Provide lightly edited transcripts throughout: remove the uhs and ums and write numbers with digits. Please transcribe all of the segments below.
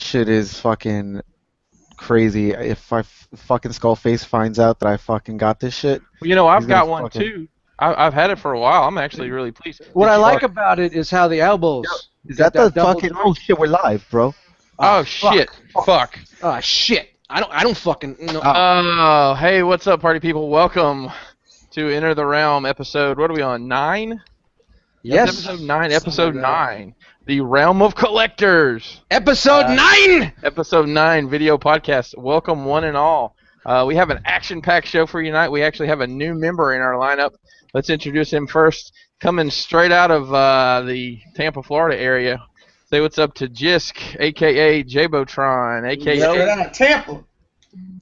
shit is fucking crazy. If fucking Skullface finds out that I fucking got this shit, Well, you know, he's I've gonna got one fucking. too. I've had it for a while. I'm actually really pleased. What Did I you- like about it is how the elbows. Is got that the double fucking? joint. Oh shit, we're live, bro. Oh shit! Fuck. Oh shit! I don't fucking. No. Oh, hey, what's up, party people? Welcome to Enter the Realm episode. What are we on? 9? Yes. Episode 9. Episode 9. The Realm of Collectors. Episode 9. Episode 9 video podcast. Welcome one and all. We have an action-packed show for you tonight. We actually have a new member in our lineup. Let's introduce him first. Coming straight out of the Tampa, Florida area. Say what's up to Jisk, a.k.a. Jabotron, a.k.a. Straight out of Tampa.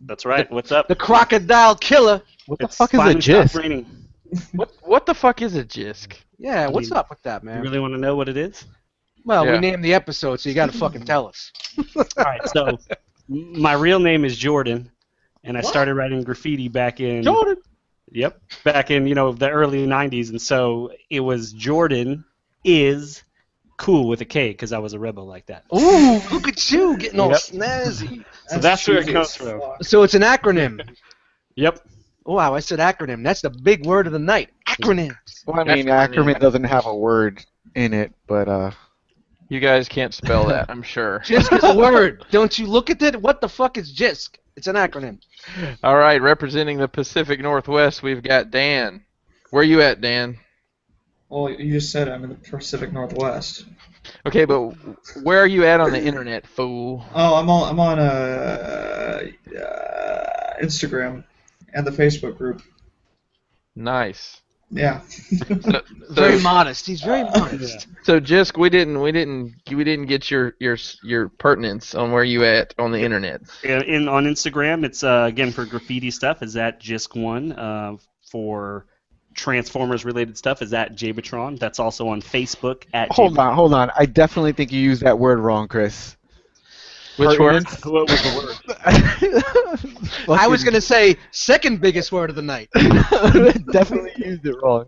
That's right. What's up? The crocodile killer. What the It's fuck is a finally stopped Jisk? raining. What the fuck is a Jisk? Yeah, what's mean, up with that, You man? really want to know what it is? Well, Yeah. we named the episode, so you got to fucking tell us. All right. So, my real name is Jordan, and I started writing graffiti back in. Jordan. Yep. Back in the early '90s, and so it was Jordan is cool with a K because I was a rebel like that. Ooh, look at you getting all Yep. snazzy. So that's where it cheesy comes as from. fuck. So it's an acronym. Yep. Wow, I said acronym. That's the big word of the night. Acronym. Well, I mean, Ackerman doesn't have a word in it, but You guys can't spell that, I'm sure. Jisk is a word. Don't you look at it? What the fuck is Jisk? It's an acronym. All right, representing the Pacific Northwest, we've got Dan. Where you at, Dan? Well, you just said I'm in the Pacific Northwest. Okay, but where are you at on the internet, fool? Oh, I'm on Instagram and the Facebook group. Nice. Yeah. Very modest. He's very modest. So, Jisk, we didn't get your pertinence on where you at on the internet. On Instagram, it's again for graffiti stuff is at Jisk1. For Transformers related stuff is at Jabotron. That's also on Facebook at. hold on. I definitely think you used that word wrong, Chris. Which word? What was the word? I was going to say second biggest word of the night. Definitely used it wrong.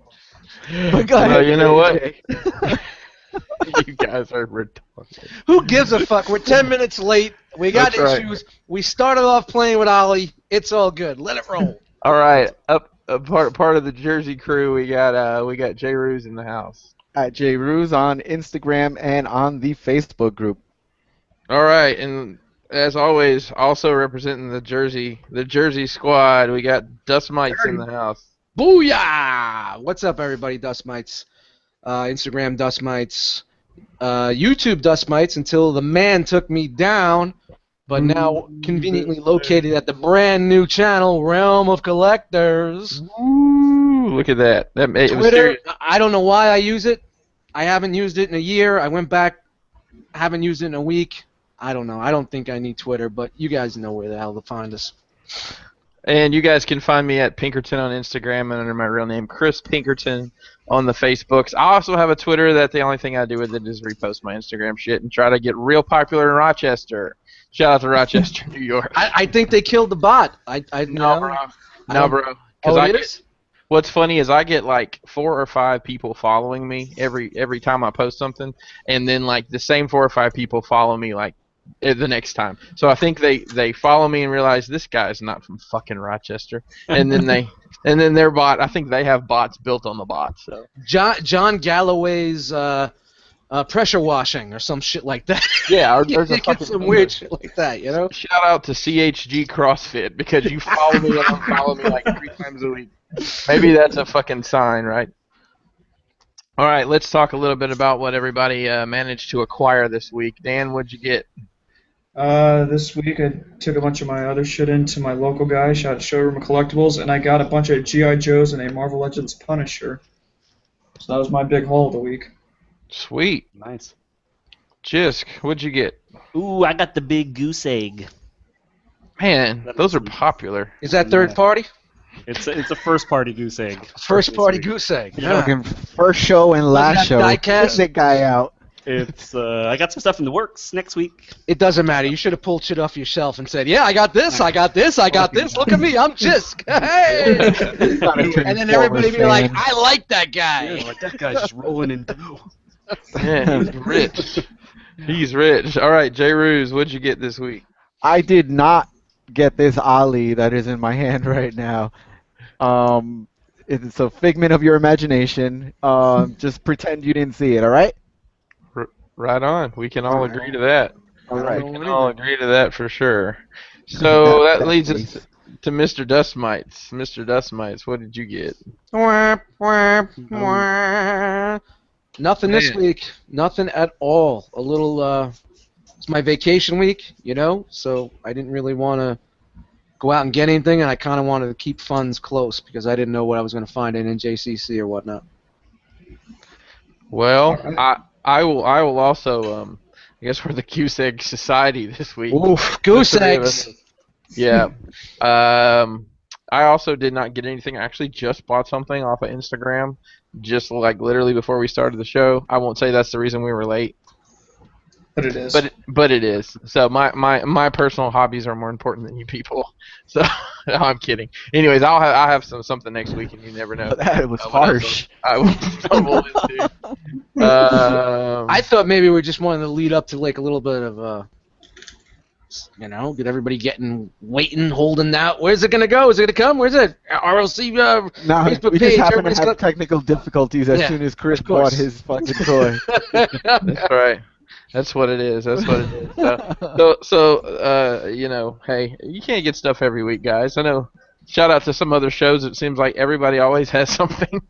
But go Well, ahead. you know what? AJ. You guys are retarded. Who gives a fuck? We're 10 minutes late. We got That's right. issues. We started off playing with Ollie. It's all good. Let it roll. All right, up part of the Jersey crew, we got J. Ruse in the house. At J Ruse on Instagram and on the Facebook group. All right, and as always, also representing the Jersey squad, we got Dust Mites in the house. Booyah! What's up, everybody? Dust Mites. Instagram Dust Mites. YouTube Dust Mites until the man took me down, but now conveniently located at the brand new channel, Realm of Collectors. Ooh, look at that. It was Twitter, serious. I don't know why I use it. I haven't used it in a year. I went back, haven't used it in a week. I don't know. I don't think I need Twitter, but you guys know where the hell to find us. And you guys can find me at Pinkerton on Instagram and under my real name, Chris Pinkerton, on the Facebooks. I also have a Twitter that the only thing I do with it is repost my Instagram shit and try to get real popular in Rochester. Shout out to Rochester, New York. I think they killed the bot. No, bro. No, bro. Oh, I it get, is? what's funny is I get like 4 or 5 people following me every time I post something, and then like the same 4 or 5 people follow me like the next time. So I think they follow me and realize this guy's not from fucking Rochester, and then their bot. I think they have bots built on the bot. So John Galloway's pressure washing or some shit like that. yeah, You there's a get fucking some weird shit like that, you know? shout out to CHG CrossFit because you follow me and unfollow me like 3 times a week. Maybe that's a fucking sign, right? All right, let's talk a little bit about what everybody managed to acquire this week. Dan, what'd you get? This week I took a bunch of my other shit into my local guy, Showroom of Collectibles, and I got a bunch of G.I. Joes and a Marvel Legends Punisher. So that was my big haul of the week. Sweet. Nice. Jisk, what'd you get? Ooh, I got the big goose egg. Man, those are popular. Is that third party? It's a first party goose egg. First party This week. goose egg. Fucking first show and last that show. die Get cast? that guy out. It's I got some stuff in the works next week. It doesn't matter. You should have pulled shit off yourself and said, "Yeah, I got this. I got this. I got this. Look at me. I'm Jisk." Hey! And then everybody be like, "I like that guy." Like that guy's just rolling in dough. Yeah, he's rich. He's rich. All right, J. Ruse, what'd you get this week? I did not get this Ali that is in my hand right now. Um, it's a figment of your imagination. Just pretend you didn't see it, all right? R- right on. We can All all right. agree to that. All I don't right. know We can all anything. agree to that for sure. So that That leads us face. to Mr. Dustmites. Mr. Dustmites, what did you get? Wah, wah, wah. Nothing this Man. week. Nothing at all. A little. It's my vacation week, so I didn't really want to go out and get anything, and I kind of wanted to keep funds close because I didn't know what I was going to find in JCC or whatnot. Well, Alright. I will also I guess we're the Goose Egg Society this week. Oof, goose The three of eggs. us. Yeah. I also did not get anything. I actually just bought something off of Instagram, just like literally before we started the show. I won't say that's the reason we were late, But it is. but it is. So my personal hobbies are more important than you people. So no, I'm kidding. Anyways, I'll have something next week, and you never know. That was what harsh. I will stumble into. I thought maybe we just wanted to lead up to like a little bit of get everybody waiting, holding out. Where's it gonna go? Is it gonna come? Where's it? RLC No, Facebook we page. just happen to Everybody's have technical difficulties as Yeah, soon as Chris of course. bought his fucking toy. That's right. That's what it is. That's what it is. So, hey, you can't get stuff every week, guys. I know. Shout out to some other shows. It seems like everybody always has something,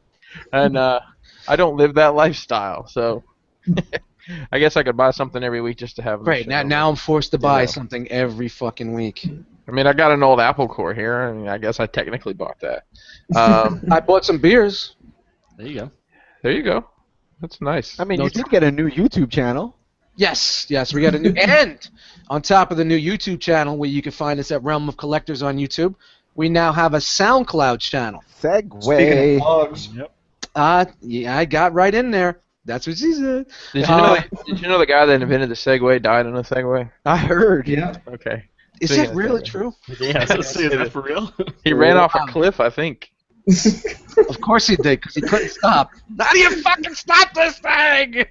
and I don't live that lifestyle. So, I guess I could buy something every week just to have. them Great. show. Now I'm forced to buy Yeah. something every fucking week. I mean, I got an old Apple Core here. I mean, I guess I technically bought that. I bought some beers. There you go. There you go. That's nice. I mean, No you did get a new YouTube channel. Yes, we got a new and on top of the new YouTube channel where you can find us at Realm of Collectors on YouTube, we now have a SoundCloud channel. Speaking of Segway. plugs, Yeah, I got right in there. That's what she said. Did you know the guy that invented the Segway died in a Segway? I heard. yeah. Okay. Is Speaking that of really Segway. true? Yeah, so is that for real? He ran off a Wow. cliff, I think. Of course he did, because he couldn't stop. How do you fucking stop this thing?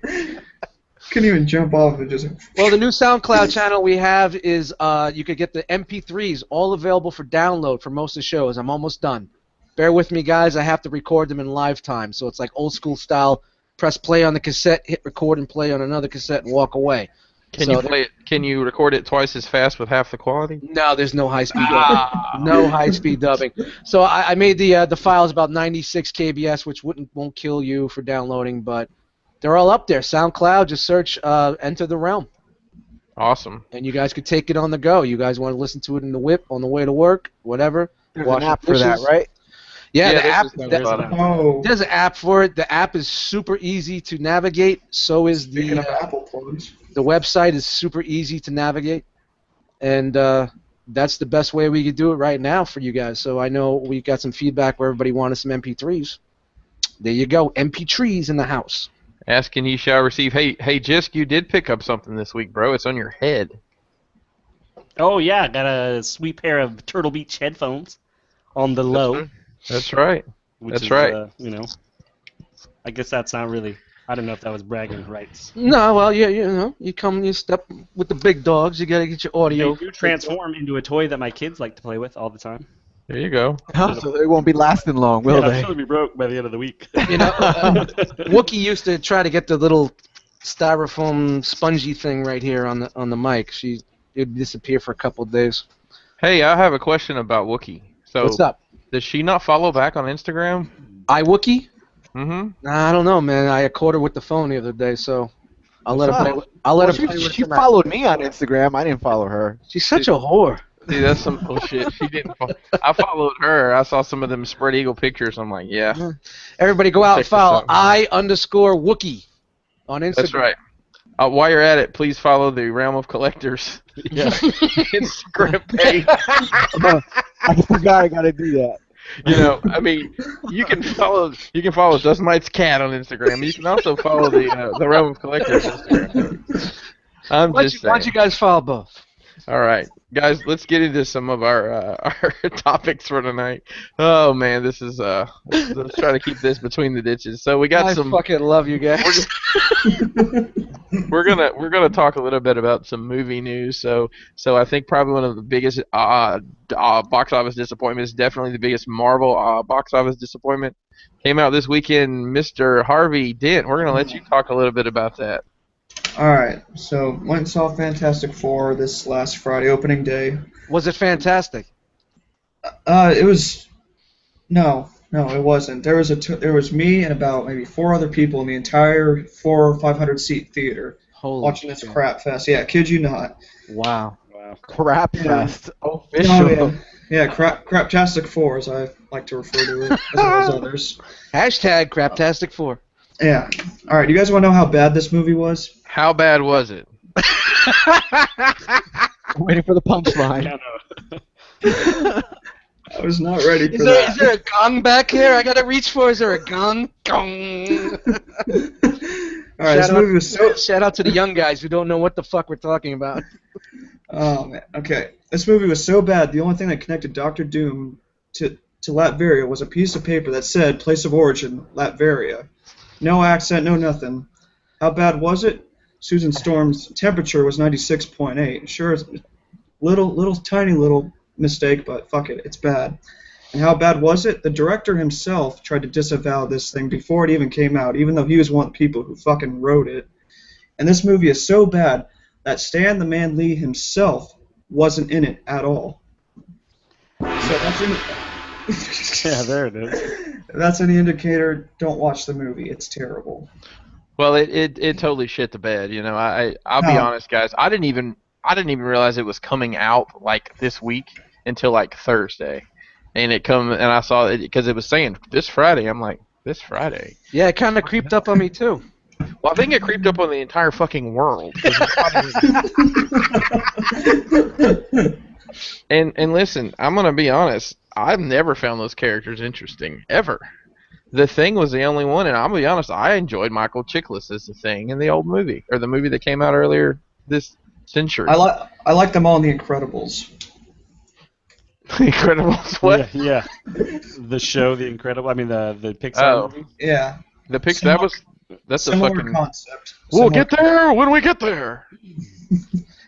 Couldn't even jump off it. Just Well, the new SoundCloud channel we have is you could get the MP3s all available for download for most of the shows. I'm almost done. Bear with me, guys. I have to record them in live time, so it's like old school style. Press play on the cassette, hit record, and play on another cassette, and walk away. Can So you play it? Can you record it twice as fast with half the quality? No, there's no high speed dubbing. No high speed dubbing. So I made the files about 96 kbs, which won't kill you for downloading, but they're all up there. SoundCloud, just search Enter the Realm, Awesome. and you guys could take it on the go. You guys want to listen to it in the whip, on the way to work, whatever. There's Wash an app your for that, dishes. right? Yeah, the this app. is There's fun. an app. oh, There's an app for it. The app is super easy to navigate. So is speaking of the Apple plugs, website is super easy to navigate, and that's the best way we could do it right now for you guys. So I know we got some feedback where everybody wanted some MP3s. There you go, MP3s in the house. Ask and ye shall receive. Hey, Jisk, you did pick up something this week, bro. It's on your head. Oh yeah, I got a sweet pair of Turtle Beach headphones on the low. That's right. Which That's is, right. I guess that's not really. I don't know if that was bragging rights. No, well, you step with the big dogs. You gotta get your They audio. do transform into a toy that my kids like to play with all the time. There you go. So they won't be lasting long, will And I'm they? sure they'll be broke by the end of the week. Wookie used to try to get the little styrofoam spongy thing right here on the mic. It would disappear for a couple of days. Hey, I have a question about Wookie. So, What's up? does she not follow back on Instagram? iWookie? Mm-hmm. Nah, I don't know, man. I caught her with the phone the other day, so I'll let her play. I'll let her play with She some- followed me on Instagram. I didn't follow her. She's such a whore. See, that's some bullshit. She didn't. I followed her. I saw some of them spread eagle pictures. I'm like, yeah, Everybody go out and Check this follow out. I_Wookie on Instagram. that's right. While you're at it, please follow the Realm of Collectors Instagram page. I forgot I gotta do that. I mean, you can follow Dust Mite's cat on Instagram. You can also follow the Realm of Collectors Instagram page. I'm Why just don't you saying. guys follow both? All right, guys, let's get into some of our our topics for tonight. Oh man, this is let's try to keep this between the ditches. So we got I some. fucking love you We're guys. we're gonna talk a little bit about some movie news. So I think probably one of the biggest box office disappointments, definitely the biggest Marvel box office disappointment, came out this weekend. Mr. Harvey Dent, we're gonna let you talk a little bit about that. All right, so went and saw Fantastic Four this last Friday, opening day. Was it fantastic? It was no, it wasn't. There was me and about maybe four other people in the entire 500 seat theater Holy watching this shit. crap fest. Yeah, kid you not. Wow. Wow. Crap Yeah. fest. Oh Official. yeah, craptastic four as I like to refer to it, as well as others. Hashtag Craptastic 4. Yeah. All right, you guys want to know how bad this movie was? How bad was it? Waiting for the punchline. No. I was not ready for Is that. there a gong back here? I gotta reach for. Is there a gong? Gong. All right, this movie was so. Shout out to the young guys who don't know what the fuck we're talking about. Oh man. Okay, this movie was so bad. The only thing that connected Doctor Doom to Latveria was a piece of paper that said "Place of Origin, Latveria." No accent, no nothing. How bad was it? Susan Storm's temperature was 96.8. Sure, it's tiny little mistake, but fuck it, it's bad. And how bad was it? The director himself tried to disavow this thing before it even came out, even though he was one of the people who fucking wrote it. And this movie is so bad that Stan the Man Lee himself wasn't in it at all. So that's Yeah, there it is. that's any indicator. Don't watch the movie. It's terrible. Well, it totally shit the bed. You know, I'll be No. honest, guys. I didn't even realize it was coming out like this week until like Thursday, and I saw it because it was saying this Friday. I'm like, this Friday. Yeah, it kind of creeped up on me too. Well, I think it creeped up on the entire fucking world. 'Cause and listen, I'm gonna be honest. I've never found those characters interesting ever. The Thing was the only one, and I'll be honest, I enjoyed Michael Chiklis as the Thing in the old movie, or the movie that came out earlier this century. I like them all in The Incredibles. Incredibles. What? Yeah, yeah. The show, The Incredible. I mean, the Pixar Oh. movie. Yeah. The pic Similar- that's a Similar fucking. concept. We'll Similar- get there when we get there.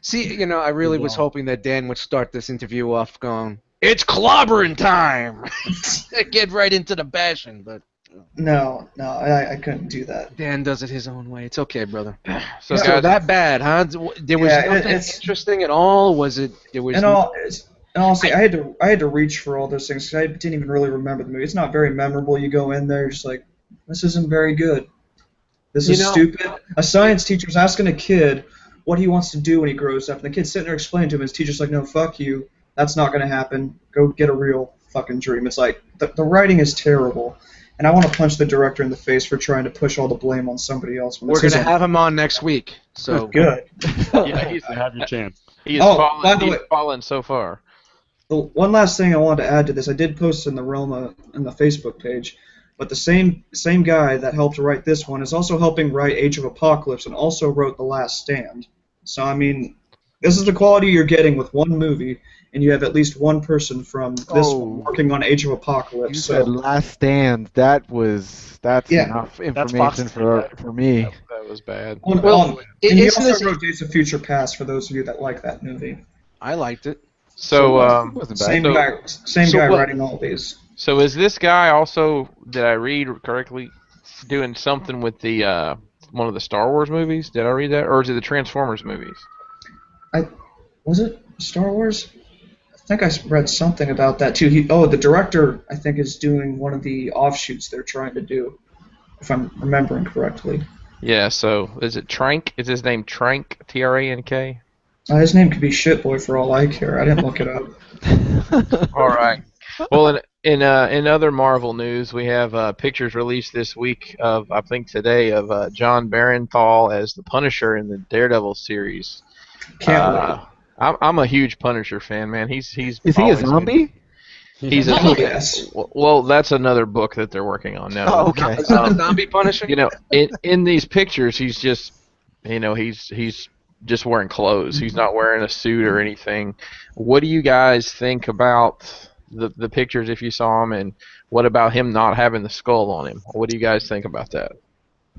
See, you know, I really was Wow. hoping that Dan would start this interview off going, "It's clobbering time." Get right into the bashing, but No, I couldn't do that. Dan does it his own way. It's okay, brother. So, So guys, that bad, huh? There was Yeah, nothing it's- interesting at all. Was it? There was. And honestly, I had to reach for all those things 'cause I didn't even really remember the movie. It's not very memorable. You go in there, you're just like, this isn't very good. This is stupid. A science teacher's asking a kid what he wants to do when he grows up, and the kid's sitting there explaining to him. His teacher's like, no, fuck you. That's not going to happen. Go get a real fucking dream. It's like the writing is terrible. And I want to punch the director in the face for trying to push all the blame on somebody else. When We're it's his gonna own- have him on next week. So good. yeah, he's You have your chance. he is Oh, by the way- fallen so far. The one last thing I wanted to add to this, I did post in the Realm in the Facebook page, but the same guy that helped write this one is also helping write Age of Apocalypse and also wrote The Last Stand. So I mean, this is the quality you're getting with one movie, and you have at least one person from this one working on Age of You Apocalypse. said Last Stand. That's Yeah. enough Fox information for me. That was bad. Well, and he isn't also this- wrote Days of Future Past for those of you that like that movie. I liked it. So, it wasn't bad. Same So- guy what- writing all these. so is this guy also? Did I read correctly? Doing something with the one of the Star Wars movies? Did I read that, or is it the Transformers movies? Was it Star Wars? I think I read something about that too. The director I think is doing one of the offshoots they're trying to do, if I'm remembering correctly. Yeah. So is it Trank? Is his name Trank? Trank? His name could be Shitboy for all I care. I didn't look it up. All right. Well, in other Marvel news, we have pictures released this week of, I think today, of John Barenthal as the Punisher in the Daredevil series. Can't wait. I'm a huge Punisher fan, man. He's Is he a always been- zombie? He's a Oh, yes. well, that's another book that they're working on now. Oh, okay. Is that a zombie Punisher? You know, in these pictures, he's just, you know, he's just wearing clothes. He's not wearing a suit or anything. What do you guys think about the pictures if you saw him, and what about him not having the skull on him? What do you guys think about that?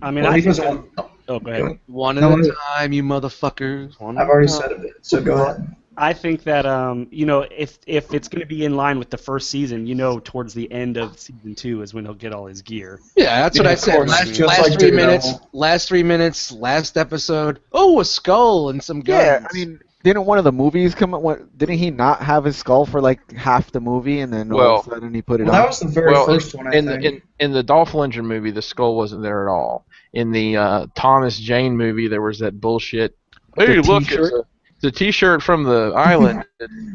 I mean, Well, I he think doesn't that, want. oh, go ahead. One at No, a time, you motherfuckers. One at I've a already time. said it, so go ahead. I think that if it's going to be in line with the first season, towards the end of season 2 is when he'll get all his gear. Yeah, that's what Yeah, I of said. course, Last, just last like 3 Daredevil. minutes. Last 3 minutes. Last episode. Oh, a skull and some guns. Yeah, I mean, didn't one of the movies come out? Didn't he not have his skull for like half the movie, and then all Well, of a sudden he put it Well, on? that was the very first one, I in think. in the Dolph Lundgren movie, the skull wasn't there at all. In the Thomas Jane movie, there was that bullshit. The Hey, look, T-shirt? it's a T-shirt from the island,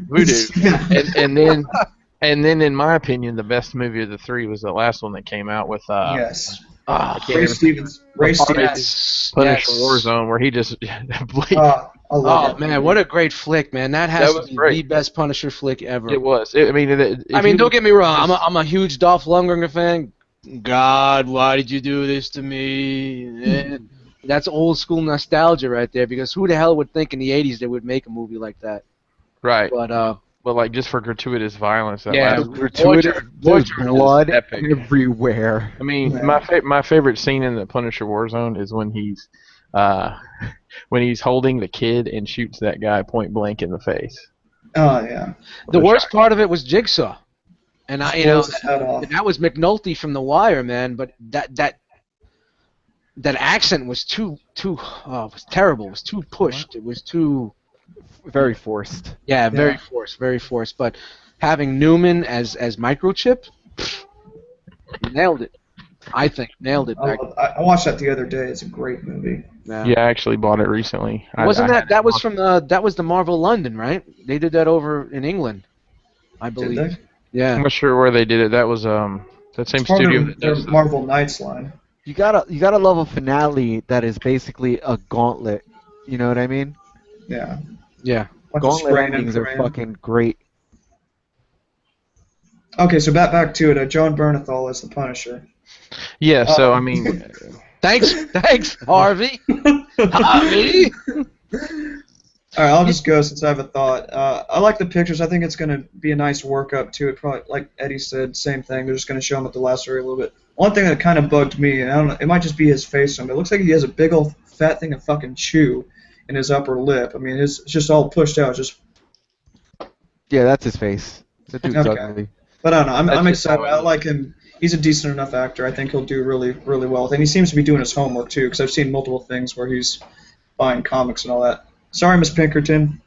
Voodoo, and then, in my opinion, the best movie of the 3 was the last one that came out with Yes. I can't Ray even Stevens. Ray Stevens. Yes. Punisher Yes. Warzone, where he just I love Oh it. man, what a great flick, man! That has That to was be great. the best Punisher flick ever. it was. I mean, Don't get me wrong. I'm a huge Dolph Lundgren fan. God, why did you do this to me? That's old school nostalgia right there. Because who the hell would think in the '80s they would make a movie like that? right, But but like just for gratuitous violence. That Yeah, last Gratuitous, there's Wartime is blood epic. everywhere. I mean, Yeah. my favorite scene in the Punisher Warzone is when he's holding the kid and shoots that guy point blank in the face. Oh yeah. the With a worst shotgun. part of it was Jigsaw, and Blows his head off. that was McNulty from The Wire, man. But that accent was too it was terrible. It was too pushed. It was too Very forced. very forced, very forced. But having Newman as Microchip, nailed it. I think nailed it. I watched that the other day. It's a great movie. Yeah. Yeah, I actually bought it recently. Wasn't I had that it was on- from that was the Marvel London, right? They did that over in England, I Did believe. they? Yeah. I'm not sure where they did it. That was that same It's part studio of that their does the- Marvel Knights line. You gotta love a finale that is basically a gauntlet. You know what I mean? Yeah. Yeah. Bunch of Gauntlet spraying endings are information. fucking great. Okay, so back to it. John Bernthal is the Punisher. Yeah, so I mean, Thanks, Harvey. Harvey. All right, I'll just go since I have a thought. I like the pictures. I think it's going to be a nice workup to it. Probably, like Eddie said, same thing. They're just going to show him at the last area a little bit. One thing that kind of bugged me, and I don't know, it might just be his face, but it looks like he has a big old fat thing of fucking chew in his upper lip. I mean, it's just all pushed out. Just, Yeah, that's his face. The dude's Okay. ugly. but I don't know. I'm That's just excited. how it I looks. like him. He's a decent enough actor. I think he'll do really, really well. And he seems to be doing his homework too, because I've seen multiple things where he's buying comics and all that. Sorry, Miss Pinkerton.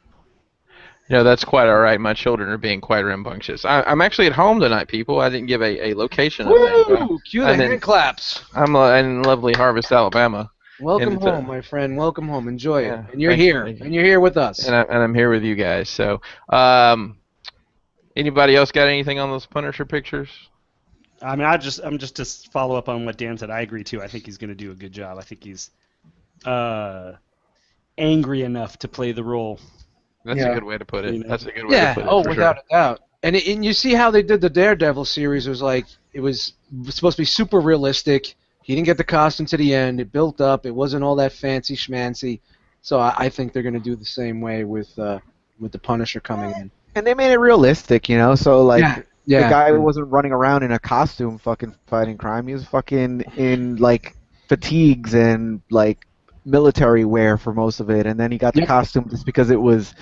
that's quite all right. My children are being quite rambunctious. I'm actually at home tonight, people. I didn't give a location of things. Woo! Cue the And then- hand claps. I'm in lovely Harvest, Alabama, Welcome and it's home, my friend. Welcome home. Enjoy Yeah, it. And you're thank you, here. thank you. And you're here with us. and I'm here with you guys. So, anybody else got anything on those Punisher pictures? I mean, I'm just to follow up on what Dan said. I agree too. I think he's going to do a good job. I think he's angry enough to play the role. That's Yeah. a good way to put it. You know. That's a good way Yeah. to put it. Oh, for without sure. a doubt. And you see how they did the Daredevil series. It was like it was supposed to be super realistic. He didn't get the costume to the end. It built up. It wasn't all that fancy schmancy. So I think they're going to do the same way with the Punisher coming in. And they made it realistic, So like Yeah. the guy wasn't running around in a costume fucking fighting crime. He was fucking in like fatigues and like military wear for most of it, and then he got the Yep. costume just because it was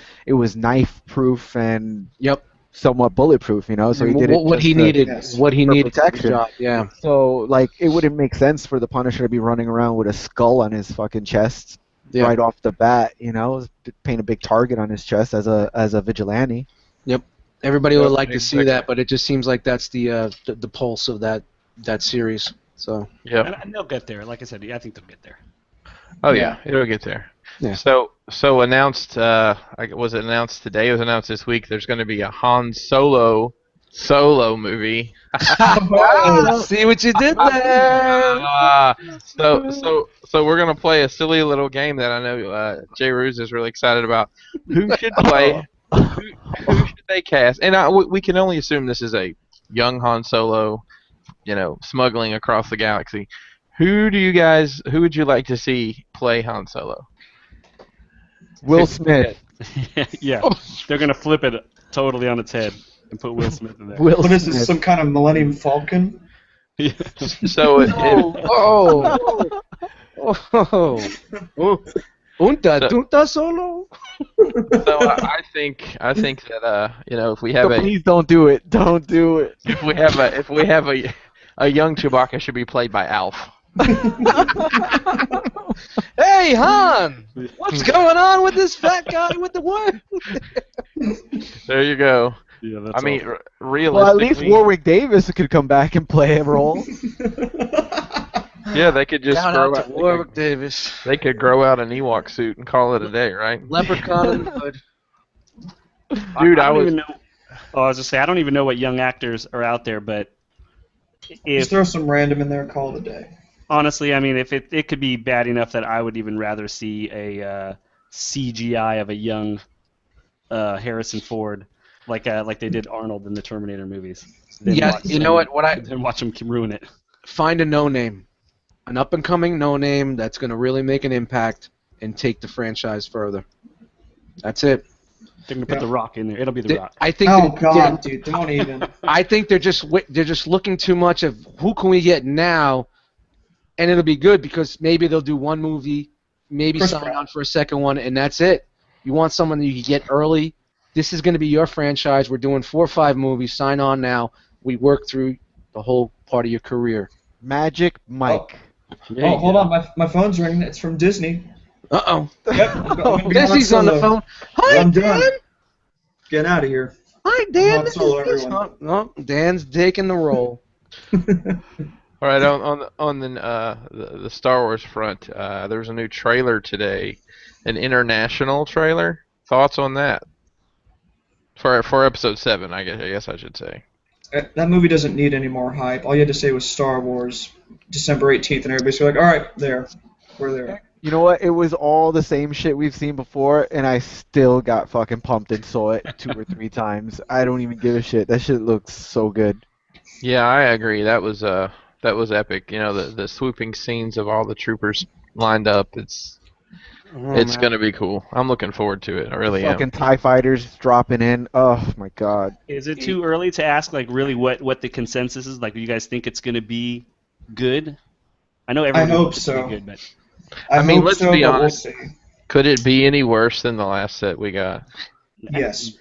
knife proof and Yep. somewhat bulletproof, So he And did it what he just to- needed. Yes. What he for needed for the protection. job. Yeah. So like it wouldn't make sense for the Punisher to be running around with a skull on his fucking chest Yeah. right off the bat, paint a big target on his chest as a vigilante. Everybody Yep, would like to see exactly. that, but it just seems like that's the pulse of that series. So Yep. And they'll get there. Like I said, I think they'll get there. Oh yeah, it'll get there. Yeah. So announced. Was it announced today? It was announced this week. There's going to be a Han Solo movie. see what you did there. So we're gonna play a silly little game that I know Jay Ruse is really excited about. Who should play? Who should they cast? And we can only assume this is a young Han Solo, smuggling across the galaxy. Who would you like to see play Han Solo? Will Smith. Yeah, they're gonna flip it totally on its head and put Will Smith in there. Will What is this? Smith. Some kind of Millennium Falcon? Yeah. So if Oh, oh, oh, unta, So- tunta solo. I think that if we have So please don't do it. Don't do it. if we have a young Chewbacca should be played by Alf. Hey, Han, what's going on with this fat guy with the word? There you go. Yeah, that's I mean, awful. realistically, Well, at least Warwick Davis could come back and play a role. yeah, they could just Shout grow out out. to Warwick Davis, They could grow out an Ewok suit and call it a day, right? Leprechaun in the Hood. Dude, I don't was. even know. Oh, I was just say I don't even know what young actors are out there, but Just if throw some random in there and call it a day. honestly, I mean, if it could be bad enough that I would even rather see a CGI of a young Harrison Ford, like they did Arnold in the Terminator movies. Yeah, you know what? Then watch him ruin it. Find a no-name, an up-and-coming no-name that's going to really make an impact and take the franchise further. That's it. They're gonna put The Rock in there. It'll be The Rock. I think. Oh God, dude, don't even. I think they're just looking too much of who can we get now, and it'll be good because maybe they'll do one movie, maybe Chris sign Pratt. on for a second one, and that's it. You want someone that you can get early. This is going to be your franchise. We're doing 4 or 5 movies. Sign on now. We work through the whole part of your career. Magic Mike. Oh, hold on, my phone's ringing. It's from Disney. Uh-oh. Yep. I'm gonna be Han Disney's on the Solo. phone. Hi, I'm Dan. done. Get out of here. Hi, Dan. Han This Solo, is everyone. Oh, Dan's taking the role. All right, on the Star Wars front, there's a new trailer today, an international trailer. Thoughts on that? For Episode 7, I guess I should say. That movie doesn't need any more hype. All you had to say was Star Wars, December 18th, and everybody's like, all right, there. We're there. You know what? It was all the same shit we've seen before, and I still got fucking pumped and saw it 2 or 3 times. I don't even give a shit. That shit looks so good. Yeah, I agree. That was epic. You know, the swooping scenes of all the troopers lined up. It's gonna be cool. I'm looking forward to it. I really am. Fucking TIE fighters dropping in. Oh my god. Is it too early to ask like really what the consensus is? Like, do you guys think it's gonna be good? I know everyone hope thinks it's gonna so. be good, but I mean, hope let's so, be but honest. We'll see. Could it be any worse than the last set we got? Yes.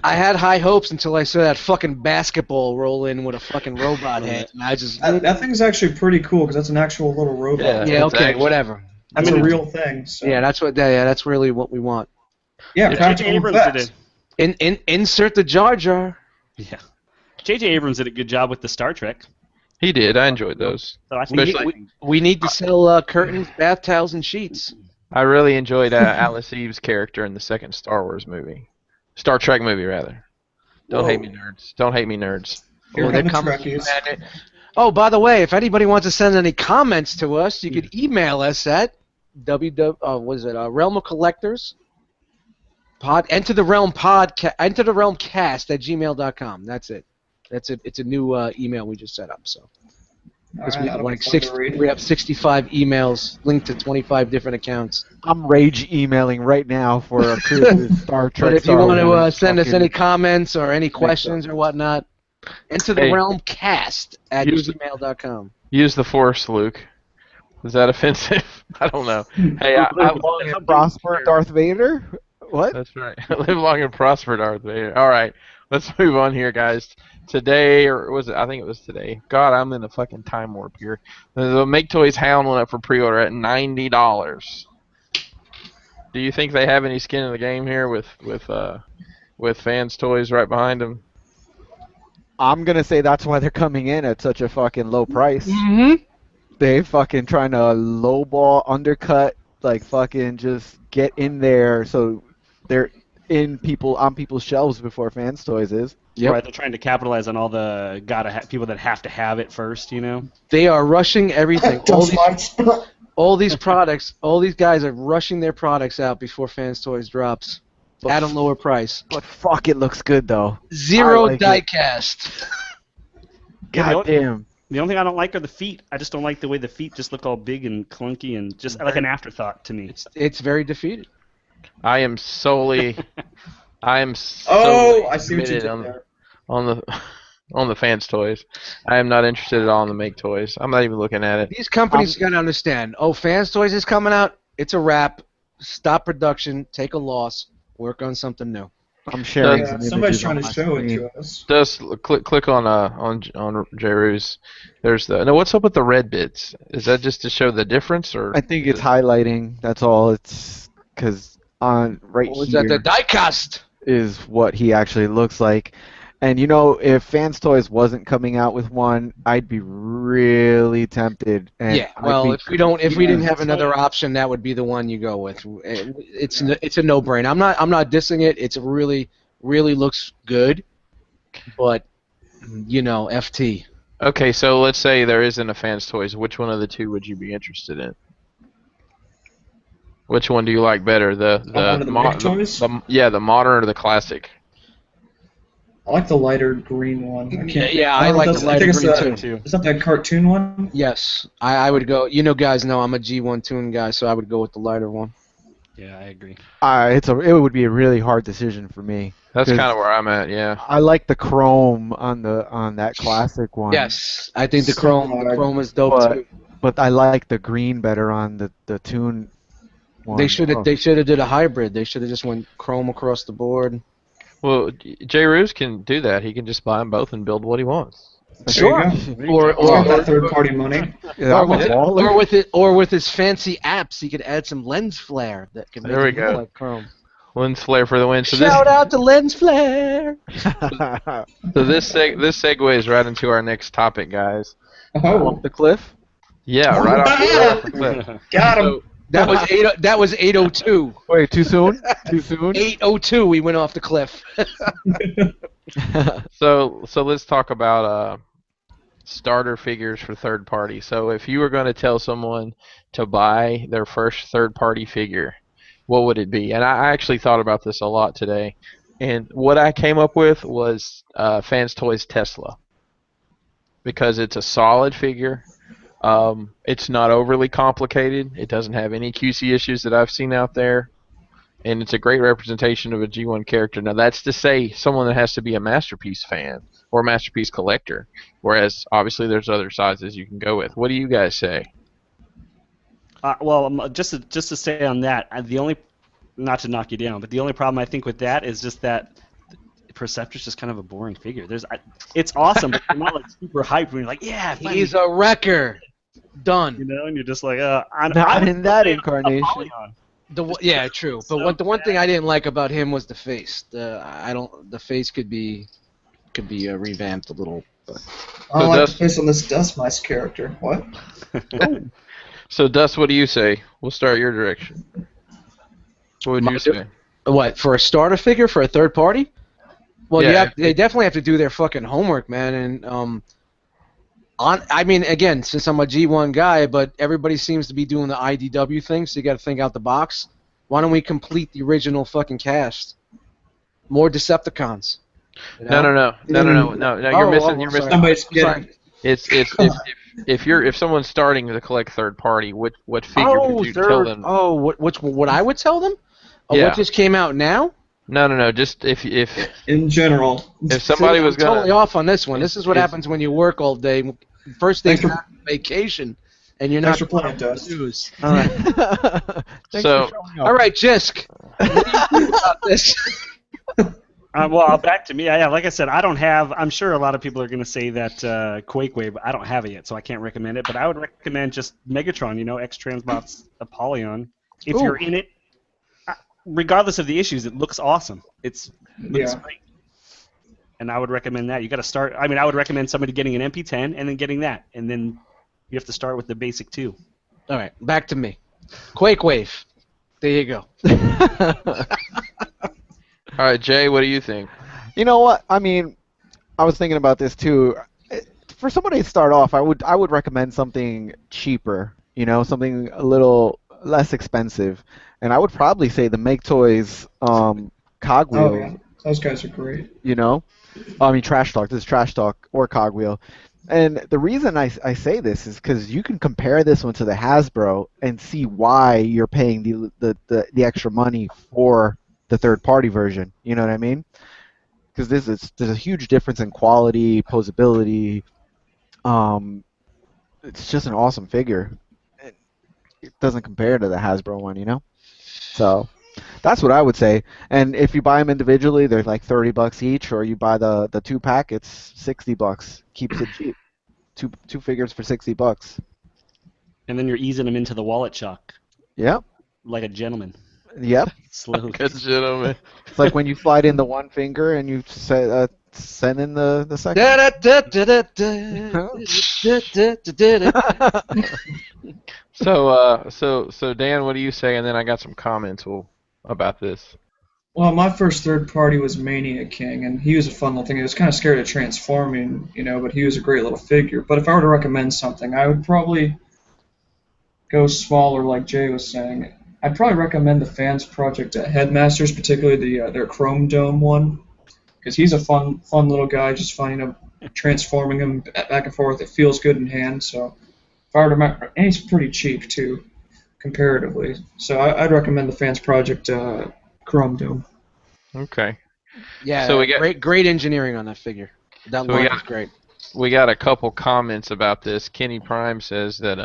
I had high hopes until I saw that fucking basketball roll in with a fucking robot head. And I just That thing's actually pretty cool because that's an actual little robot. Yeah. yeah, It's okay, actually- whatever. That's I mean, a real thing. So. Yeah, that's really what we want. Yeah, J.J. practical Abrams did effects. it. Insert the Jar Jar. Yeah. J.J. Abrams did a good job with the Star Trek. He did. I enjoyed those. So I think Especially- We need to sell curtains, bath towels, and sheets. I really enjoyed Alice Eve's character in the second Star Wars movie. Star Trek movie, rather. Don't hate me, nerds. Don't hate me, nerds. Here they're come the coming. Trekkies. Oh, by the way, if anybody wants to send any comments to us, you could email us at Realm of Collectors. Enter the Realm cast at gmail.com. That's it. It's a new email we just set up. So because Alright, that'll be fun to read. we have 65 emails linked to 25 different accounts. I'm rage emailing right now for a Chris's Star Trek. But if you Star want to Wars send us fucking- any comments or any questions or whatnot, enter the Hey. Realm cast at Use- gmail.com. Use the Force, Luke. Is that offensive? I don't know. Hey, I Live long and prosper, Darth Vader. What? That's right. Live long and prosper, Darth Vader. All right, let's move on here, guys. Today, or was it? I think it was today. God, I'm in a fucking time warp here. The Make Toys Hound went up for pre-order at $90. Do you think they have any skin in the game here with Fans Toys right behind them? I'm gonna say that's why they're coming in at such a fucking low price. Mm-hmm. They fucking trying to lowball, undercut, like fucking just get in there so they're on people's shelves before Fans Toys is. Yep. Right, they're trying to capitalize on all the people that have to have it first, you know. They are rushing everything. Just like- All these products, all these guys are rushing their products out before Fans Toys drops at a lower price. But fuck, it looks good though. Zero I like it. diecast. God damn. The only thing I don't like are the feet. I just don't like the way the feet just look all big and clunky and just like an afterthought to me. It's very defeated. I am solely Oh, I see what you committed did on there. on the on the fans toys. I am not interested at all in the make toys. I'm not even looking at it. These companies got to understand. Oh, Fans Toys is coming out. It's a wrap. Stop production. Take a loss. Work on something new. I'm sharing Does Yeah, some somebody's images trying on to my show it screen. to us. click on Jeru's. There's the no. What's up with the red bits? Is that just to show the difference, or I think is it's it? highlighting. That's all. It's because on right What was that? The here diecast. is what he actually looks like. And you know, if Fans Toys wasn't coming out with one, I'd be really tempted, and Yeah. I'd Well, be if we didn't completely. have another option, that would be the one you go with. It's a no-brainer. I'm not dissing it. It's really looks good, but FT. Okay, so let's say there isn't a fans toys. Which one of the two would you be interested in? Which one do you like better? On one of the make toys. The modern or the classic? I like the lighter green one. I can't. Yeah, I I don't know like if the that's. I lighter think it's green the. too. Is that cartoon one? Yes, I would go. You guys know I'm a G1 tune guy, so I would go with the lighter one. Yeah, I agree. It would be a really hard decision for me That's kind because of where I'm at. Yeah. I like the chrome on that classic one. Yes, I think the So chrome hard. is dope but too. but I like the green better on the tune They one. should have Oh, they should have did a hybrid. They should have just went chrome across the board. Well, J. Roos can do that. He can just buy them both and build what he wants. There you go. Or He's got or, that third-party money. yeah, or I'm a with it, baller. or with his fancy apps, he could add some lens flare that can make There we it look go. like chrome. Lens flare for the win. So Shout out to lens flare. this segues right into our next topic, guys. Oh, Off the cliff. Yeah, right off the cliff. got him. So, That was 802. Wait, too soon? Too soon? 802. We went off the cliff. so let's talk about starter figures for third party. So if you were going to tell someone to buy their first third party figure, what would it be? And I actually thought about this a lot today. And what I came up with was Fans Toys Tesla. Because it's a solid figure. It's not overly complicated. It doesn't have any QC issues that I've seen out there. And it's a great representation of a G1 character. Now, that's to say someone that has to be a Masterpiece fan or a Masterpiece collector, whereas obviously there's other sizes you can go with. What do you guys say? Just to stay on that, the only, not to knock you down, but the only problem I think with that is just that Perceptor's just kind of a boring figure. It's awesome, but you're not like super hyped when you're like, yeah, finally, He's a wrecker. Done. and you're just like, Not in that incarnation. Yeah, true. But the one thing I didn't like about him was the face. The face could be revamped a little. But. I don't like the face on this Dust Mice character. What? So, Dust, what do you say? We'll start your direction. What would you say? What, for a starter figure for a third party? Well, Yeah. they definitely have to do their fucking homework, man. And I mean, again, since I'm a G1 guy, but everybody seems to be doing the IDW thing, so you got to think out the box. Why don't we complete the original fucking cast? More Decepticons. You know? No. You're missing. You're missing. Somebody's Sorry. getting. If someone's starting to collect third party, what figure would you tell them? Oh, what I would tell them? Oh, Yeah. what just came out now? No. Just if In general. somebody was I'm totally gonna. off on this one. This is what happens when you work all day. First day Thanks for- vacation, and you're Thanks not for playing, Dust. news. All right. Thanks So- for showing up. All right, Jisk. What do you think about this? well, back to me. Yeah, like I said, I don't have. I'm sure a lot of people are going to say that Quake Wave. I don't have it yet, so I can't recommend it. But I would recommend just Megatron. X Transbot's Apollyon. If Ooh. you're in it, regardless of the issues, it looks awesome. Looks Yeah. great. And I would recommend that. You got to start. I mean, I would recommend somebody getting an MP10 and then getting that, and then you have to start with the basic 2. All right, back to me. Quake Wave. There you go. All right, Jay, what do you think? You know what? I mean, I was thinking about this too. For somebody to start off, I would recommend something cheaper. Something a little less expensive, and I would probably say the Make Toys Cogwheel. Oh, yeah. Those guys are great. I mean, Trash Talk. This is Trash Talk or Cogwheel. And the reason I say this is because you can compare this one to the Hasbro and see why you're paying the extra money for the third party version. You know what I mean? Because there's a huge difference in quality, posability. Um, it's just an awesome figure. It doesn't compare to the Hasbro one, you know. So that's what I would say. And if you buy them individually, they're like $30 each, or you buy the two pack, it's $60. Keeps it cheap. Two figures for $60. And then you're easing them into the wallet, Chuck, Yep. like a gentleman. Yep. Slowly. Good gentleman. It's like when you slide in the one finger and you send in the second. So Dan, what do you say? And then I got some comments about this. Well, my first third party was Mania King, and he was a fun little thing. He was kind of scared of transforming, but he was a great little figure. But if I were to recommend something, I would probably go smaller, like Jay was saying. I'd probably recommend the Fans Project Headmasters, particularly their Chrome Dome one, because he's a fun little guy. Just finding him, transforming him back and forth, it feels good in hand. So if I were to, and he's pretty cheap too, comparatively. So I'd recommend the Fans Project Chrome Dome. Okay. Yeah, So we got great engineering on that figure. That So we line got- is great. we got a couple comments about this. Kenny Prime says that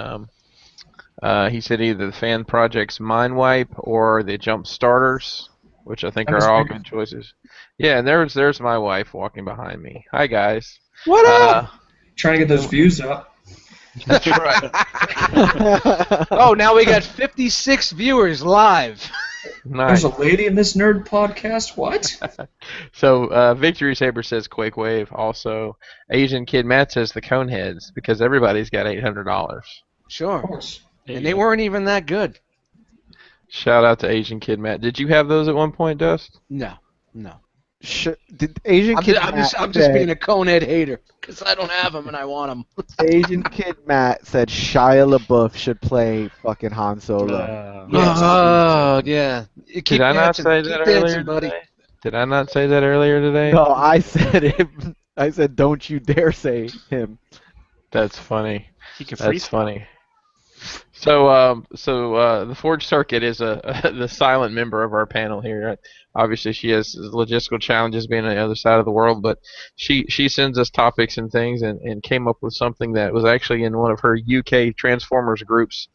he said either the Fan Project's Mind Wipe or the Jump Starters, which I think That was are all pretty good choices. Yeah, and there's my wife walking behind me. Hi guys. What up? Trying to get those views up. That's right. Oh, now we got 56 viewers live. Nice. There's a lady in this nerd podcast? What? So Victory Saber says Quake Wave. Also, Asian Kid Matt says the Coneheads because everybody's got $800. Of Sure. course. And they weren't even that good. Shout out to Asian Kid Matt. Did you have those at one point, Dust? No. Did Asian Kid I'm Matt just say- being a Conehead hater because I don't have them and I want them. Asian Kid Matt said Shia LaBeouf should play fucking Han Solo. Yes. Oh, yeah. Keep Did I not dancing, say keep that dancing, earlier buddy. today? Did I not say that earlier today? No, I said it. I said, don't you dare say him. That's funny. He can That's freeze. funny. So the Forge Circuit is the silent member of our panel here. Obviously, she has logistical challenges being on the other side of the world, but she sends us topics and things, and came up with something that was actually in one of her UK Transformers groups.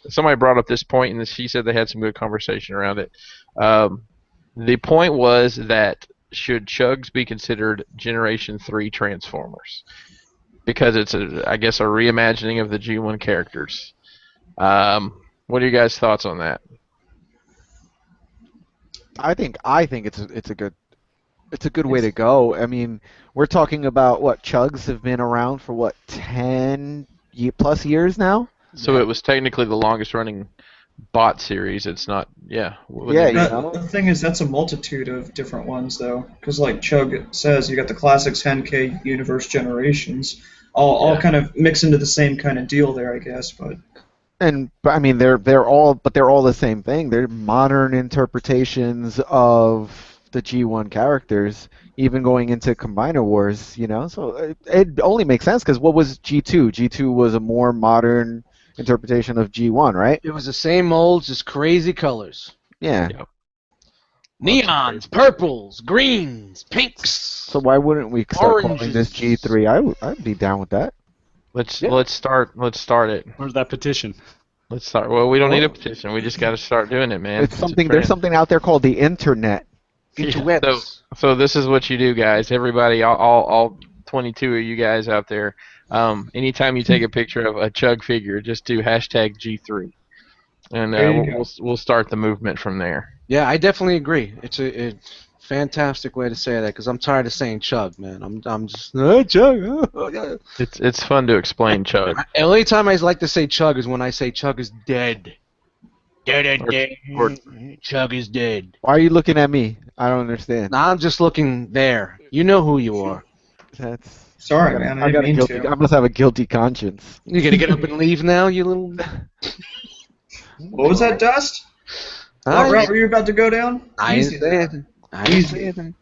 Somebody brought up this point, and she said they had some good conversation around it. The point was that should Chugs be considered Generation 3 Transformers? Because it's I guess a reimagining of the G1 characters. What are you guys' thoughts on that? I think it's a good way to go. I mean, we're talking about what Chugs have been around for what 10 plus years now. So it was technically the longest running bot series. It's not, yeah. Yeah, That- know? The thing is, that's a multitude of different ones, though. Because, like Chug says, you got the classics, Henkei, Universe Generations, all Yeah. kind of mix into the same kind of deal there, I guess. But But I mean, they're all the same thing. They're modern interpretations of the G1 characters, even going into Combiner Wars. So it only makes sense because what was G2? G2 was a more modern interpretation of G1, right? It was the same mold, just crazy colors. Yeah. Yep. Neons, purples, greens, pinks. So why wouldn't we start calling Oranges. this G3? I'd be down with that. Let's Yeah. let's start it. Where's that petition? Let's start. Well, we don't need a petition. We just got to start doing it, man. It's a something. trend. There's something out there called the internet. Interwebs. So this is what you do, guys. Everybody, all 22 of you guys out there. Anytime you take a picture of a Chug figure, just do hashtag G3, and There you go. we'll start the movement from there. Yeah, I definitely agree. It's a fantastic way to say that because I'm tired of saying Chug, man. I'm just Chug. It's fun to explain Chug. The only time I like to say Chug is when I say Chug is dead. Dead. Or- Chug is dead. Why are you looking at me? I don't understand. Now I'm just looking there. You know who you are. That's. sorry, man, I got didn't a mean guilty. to. I must have a guilty conscience. You gonna get up and leave now, you little? What was that, Dust? I What route were you about to go down? I ain't Easy. saying. I ain't Easy. saying.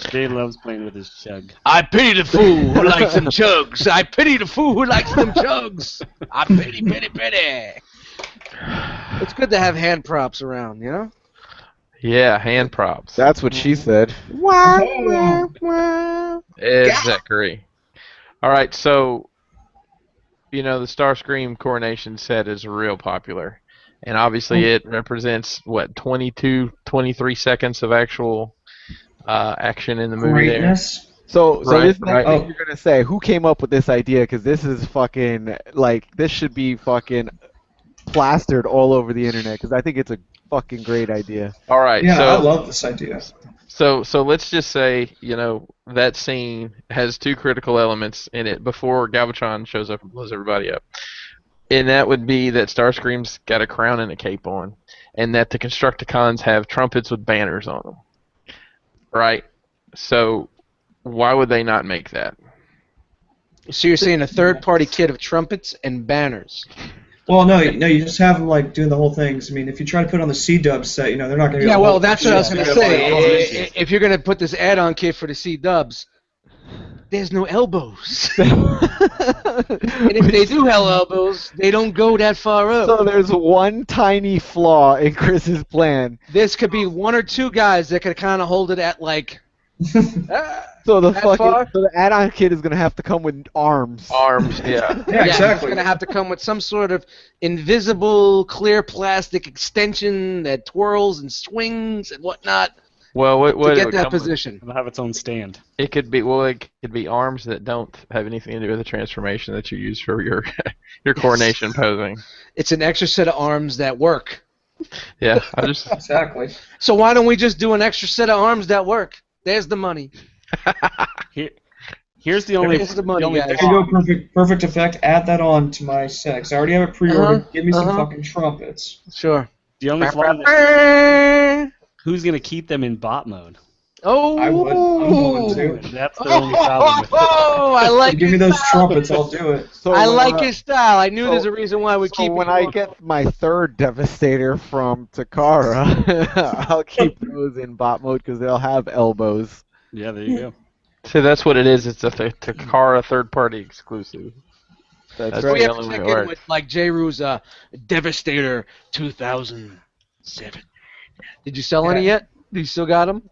Jay loves playing with his chug. I pity the fool who likes them chugs. I pity the fool who likes them chugs. I pity, pity, pity. It's good to have hand props around, you know? Yeah, hand props. That's what she said. Exactly. All right, so the Starscream coronation set is real popular, and obviously it represents what 22, 23 seconds of actual action in the movie there. Greatness. So Right, this next right. thing you're gonna say, who came up with this idea? Because this is fucking like this should be fucking plastered all over the internet. Because I think it's a fucking great idea. All right, Yeah, I so love this idea. so let's just say that scene has two critical elements in it before Galvatron shows up and blows everybody up. And that would be that Starscream's got a crown and a cape on, and that the Constructicons have trumpets with banners on them. Right? So, why would they not make that? So you're saying a third-party kit of trumpets and banners. Well, no, you just have them like doing the whole things. I mean, if you try to put on the C-Dub set, they're not going to. Yeah, well, that's what I was going to Yeah. say. If you're going to put this add-on kit for the C-Dubs, there's no elbows. And if they do have elbows, they don't go that far up. So there's one tiny flaw in Chris's plan. This could be one or two guys that could kind of hold it at like. So the That far? so the add-on kit is gonna have to come with arms. Arms, yeah. Yeah, It's exactly. going to have to come with some sort of invisible, clear plastic extension that twirls and swings and whatnot Well, what to it get would that come with- position. It'll have its own stand. It could be arms that don't have anything to do with the transformation that you use for your your coronation posing. It's an extra set of arms that work. Yeah, I just Exactly. So why don't we just do an extra set of arms that work? There's the money. Here's the only. Here's the money, only guys. There you go, perfect effect. Add that on to my set. 'Cause I already have it pre-ordered. Uh-huh, Give me some uh-huh. fucking trumpets. Sure. The only flaw in this, who's gonna keep them in bot mode? Oh, I would. I'm going to. That's the only problem with it. Oh, I like Give me your those style. trumpets. I'll do it. So I when like his style. I knew so- there's a reason why we So keep when it I on. get my third Devastator from Takara, I'll keep those in bot mode because they'll have elbows. Yeah, there you go. so that's what it is. It's a Takara third-party exclusive. That's we the have only to way check it in works. with like J. Rue's Devastator 2007. Did you sell any yet? Do you still got them?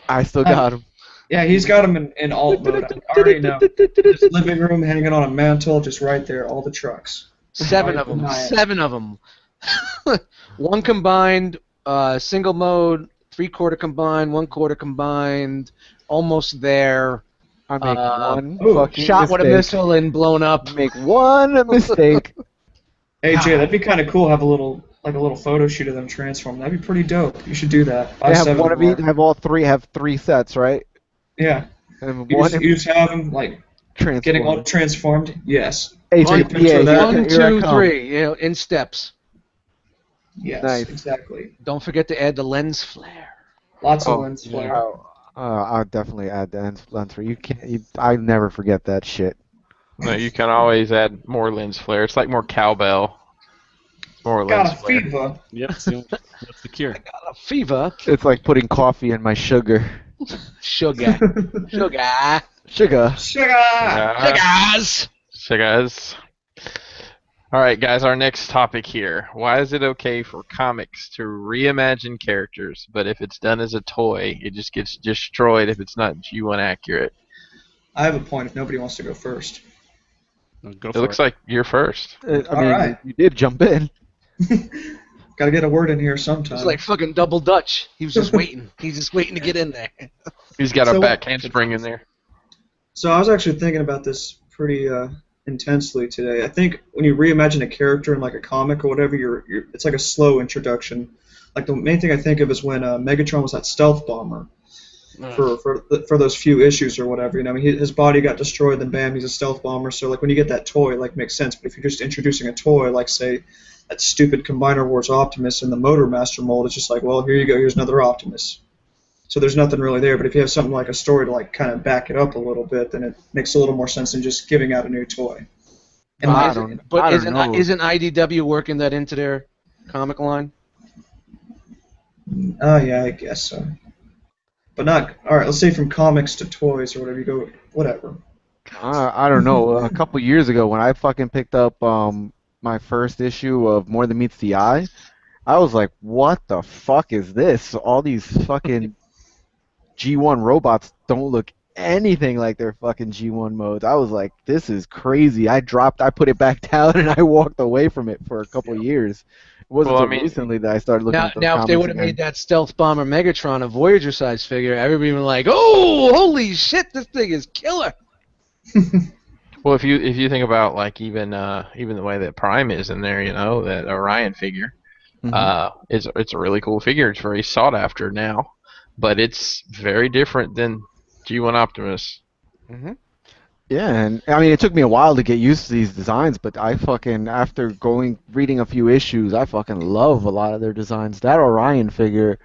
I still got them. Yeah, he's got them in alt mode. I already know. Just living room, hanging on a mantle, just right there. All the trucks. Seven of them. Deny it. 7 of them. One combined, single mode, 3/4 combined, 1/4 combined, almost there. I make one ooh, fucking Shot with a mistake. missile and blown up. Make one mistake. Hey Jay, that'd be kind of cool. Have a little photo shoot of them transform. That'd be pretty dope. You should do that. Buy They have 7 one of more. each. Have all three. Have 3 sets, right? Yeah. And You one just, you just have them like getting all transformed. transformed. Yes. HAPA. picture of that. Here 1, I 2, come. 3, in steps. Yes. Nice. Exactly. Don't forget to add the lens flare. Lots of Oh, lens flare. I'll definitely add the lens flare. You can't. I never forget that shit. No, you can always add more lens flare. It's like more cowbell. More Got lens a flare. fever. Yep, that's the cure. A fever. It's like putting coffee in my sugar. Sugar. Sugar. Sugar. Sugar. Sugars. So guys. All right, guys, our next topic here. Why is it okay for comics to reimagine characters, but if it's done as a toy, it just gets destroyed if it's not G1 accurate? I have a point if nobody wants to go first. No, go It for looks it. like you're first. I mean, Alright. you did jump in. Gotta get a word in here sometime. It's like fucking double Dutch. He was just waiting. He's just waiting to get in there. He's got a So- back handspring in there. So I was actually thinking about this pretty intensely today. I think when you reimagine a character in like a comic or whatever, it's like a slow introduction. Like the main thing I think of is when Megatron was that stealth bomber for those few issues or whatever. His body got destroyed, then bam, he's a stealth bomber. So like when you get that toy, like makes sense. But if you're just introducing a toy, like say that stupid Combiner Wars Optimus in the Motor Master mold, it's just like, well, here you go, here's another Optimus. So there's nothing really there, but if you have something like a story to like kind of back it up a little bit, then it makes a little more sense than just giving out a new toy. And I like, don't- But I don't isn't know. isn't IDW working that into their comic line? oh yeah, I guess so. but not. All right, let's say from comics to toys or whatever. You go, whatever. I don't know. A couple years ago, when I fucking picked up my first issue of More Than Meets the Eye, I was like, "What the fuck is this? All these fucking G1 robots don't look anything like their fucking G1 modes." I was like, "This is crazy." I put it back down, and I walked away from it for a couple years. It wasn't Well, I until mean, recently that I started looking at those Now, if they comics would have again. made that Stealth Bomber Megatron a Voyager size figure, everybody would be like, "Oh, holy shit, this thing is killer!" well, if you think about like even the way that Prime is in there, that Orion figure, it's a really cool figure. It's very sought after now, but it's very different than G1 Optimus. Mm-hmm. Yeah, and I mean, it took me a while to get used to these designs, but I fucking, after reading a few issues, I fucking love a lot of their designs. That Orion figure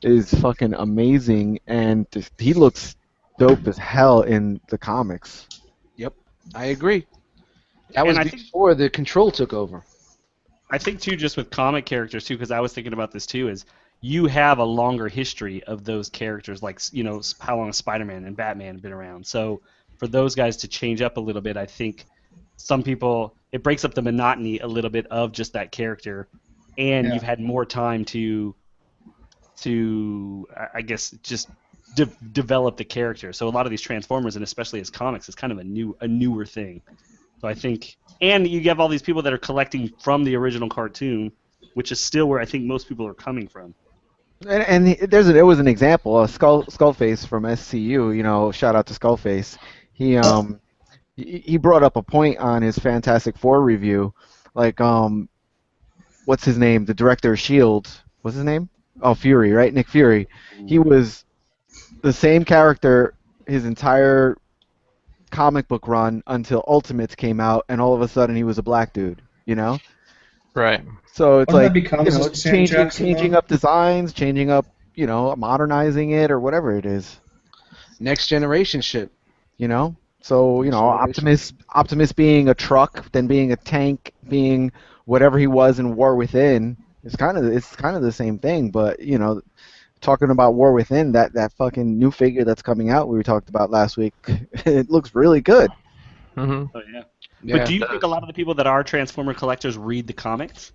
is fucking amazing, and he looks dope as hell in the comics. Yep, I agree. That was And I think before the Control took over. I think too, just with comic characters too, because I was thinking about this too, is you have a longer history of those characters, like how long Spider-Man and Batman have been around. So for those guys to change up a little bit, I think some people it breaks up the monotony a little bit of just that character, and Yeah. you've had more time to I guess just develop the character. So a lot of these Transformers, and especially as comics, is kind of a newer thing. So I think, and you have all these people that are collecting from the original cartoon, which is still where I think most people are coming from. And there was an example, Skullface from SCU. Shout out to Skullface. He brought up a point on his Fantastic Four review, like what's his name? The director of Shield. What's his name? Oh, Fury, right? Nick Fury. He was the same character his entire comic book run until Ultimates came out, and all of a sudden he was a black dude. Right. So it's Wouldn't that like be comics like Sam changing Jackson, changing though? up designs, changing up, modernizing it or whatever it is. Next generation shit. So Next generation. Optimus being a truck, then being a tank, being whatever he was in War Within. It's kind of the same thing, but talking about War Within, that fucking new figure that's coming out we talked about last week, it looks really good. Hmm. Oh yeah. Yeah. But do you think a lot of the people that are Transformer collectors read the comics?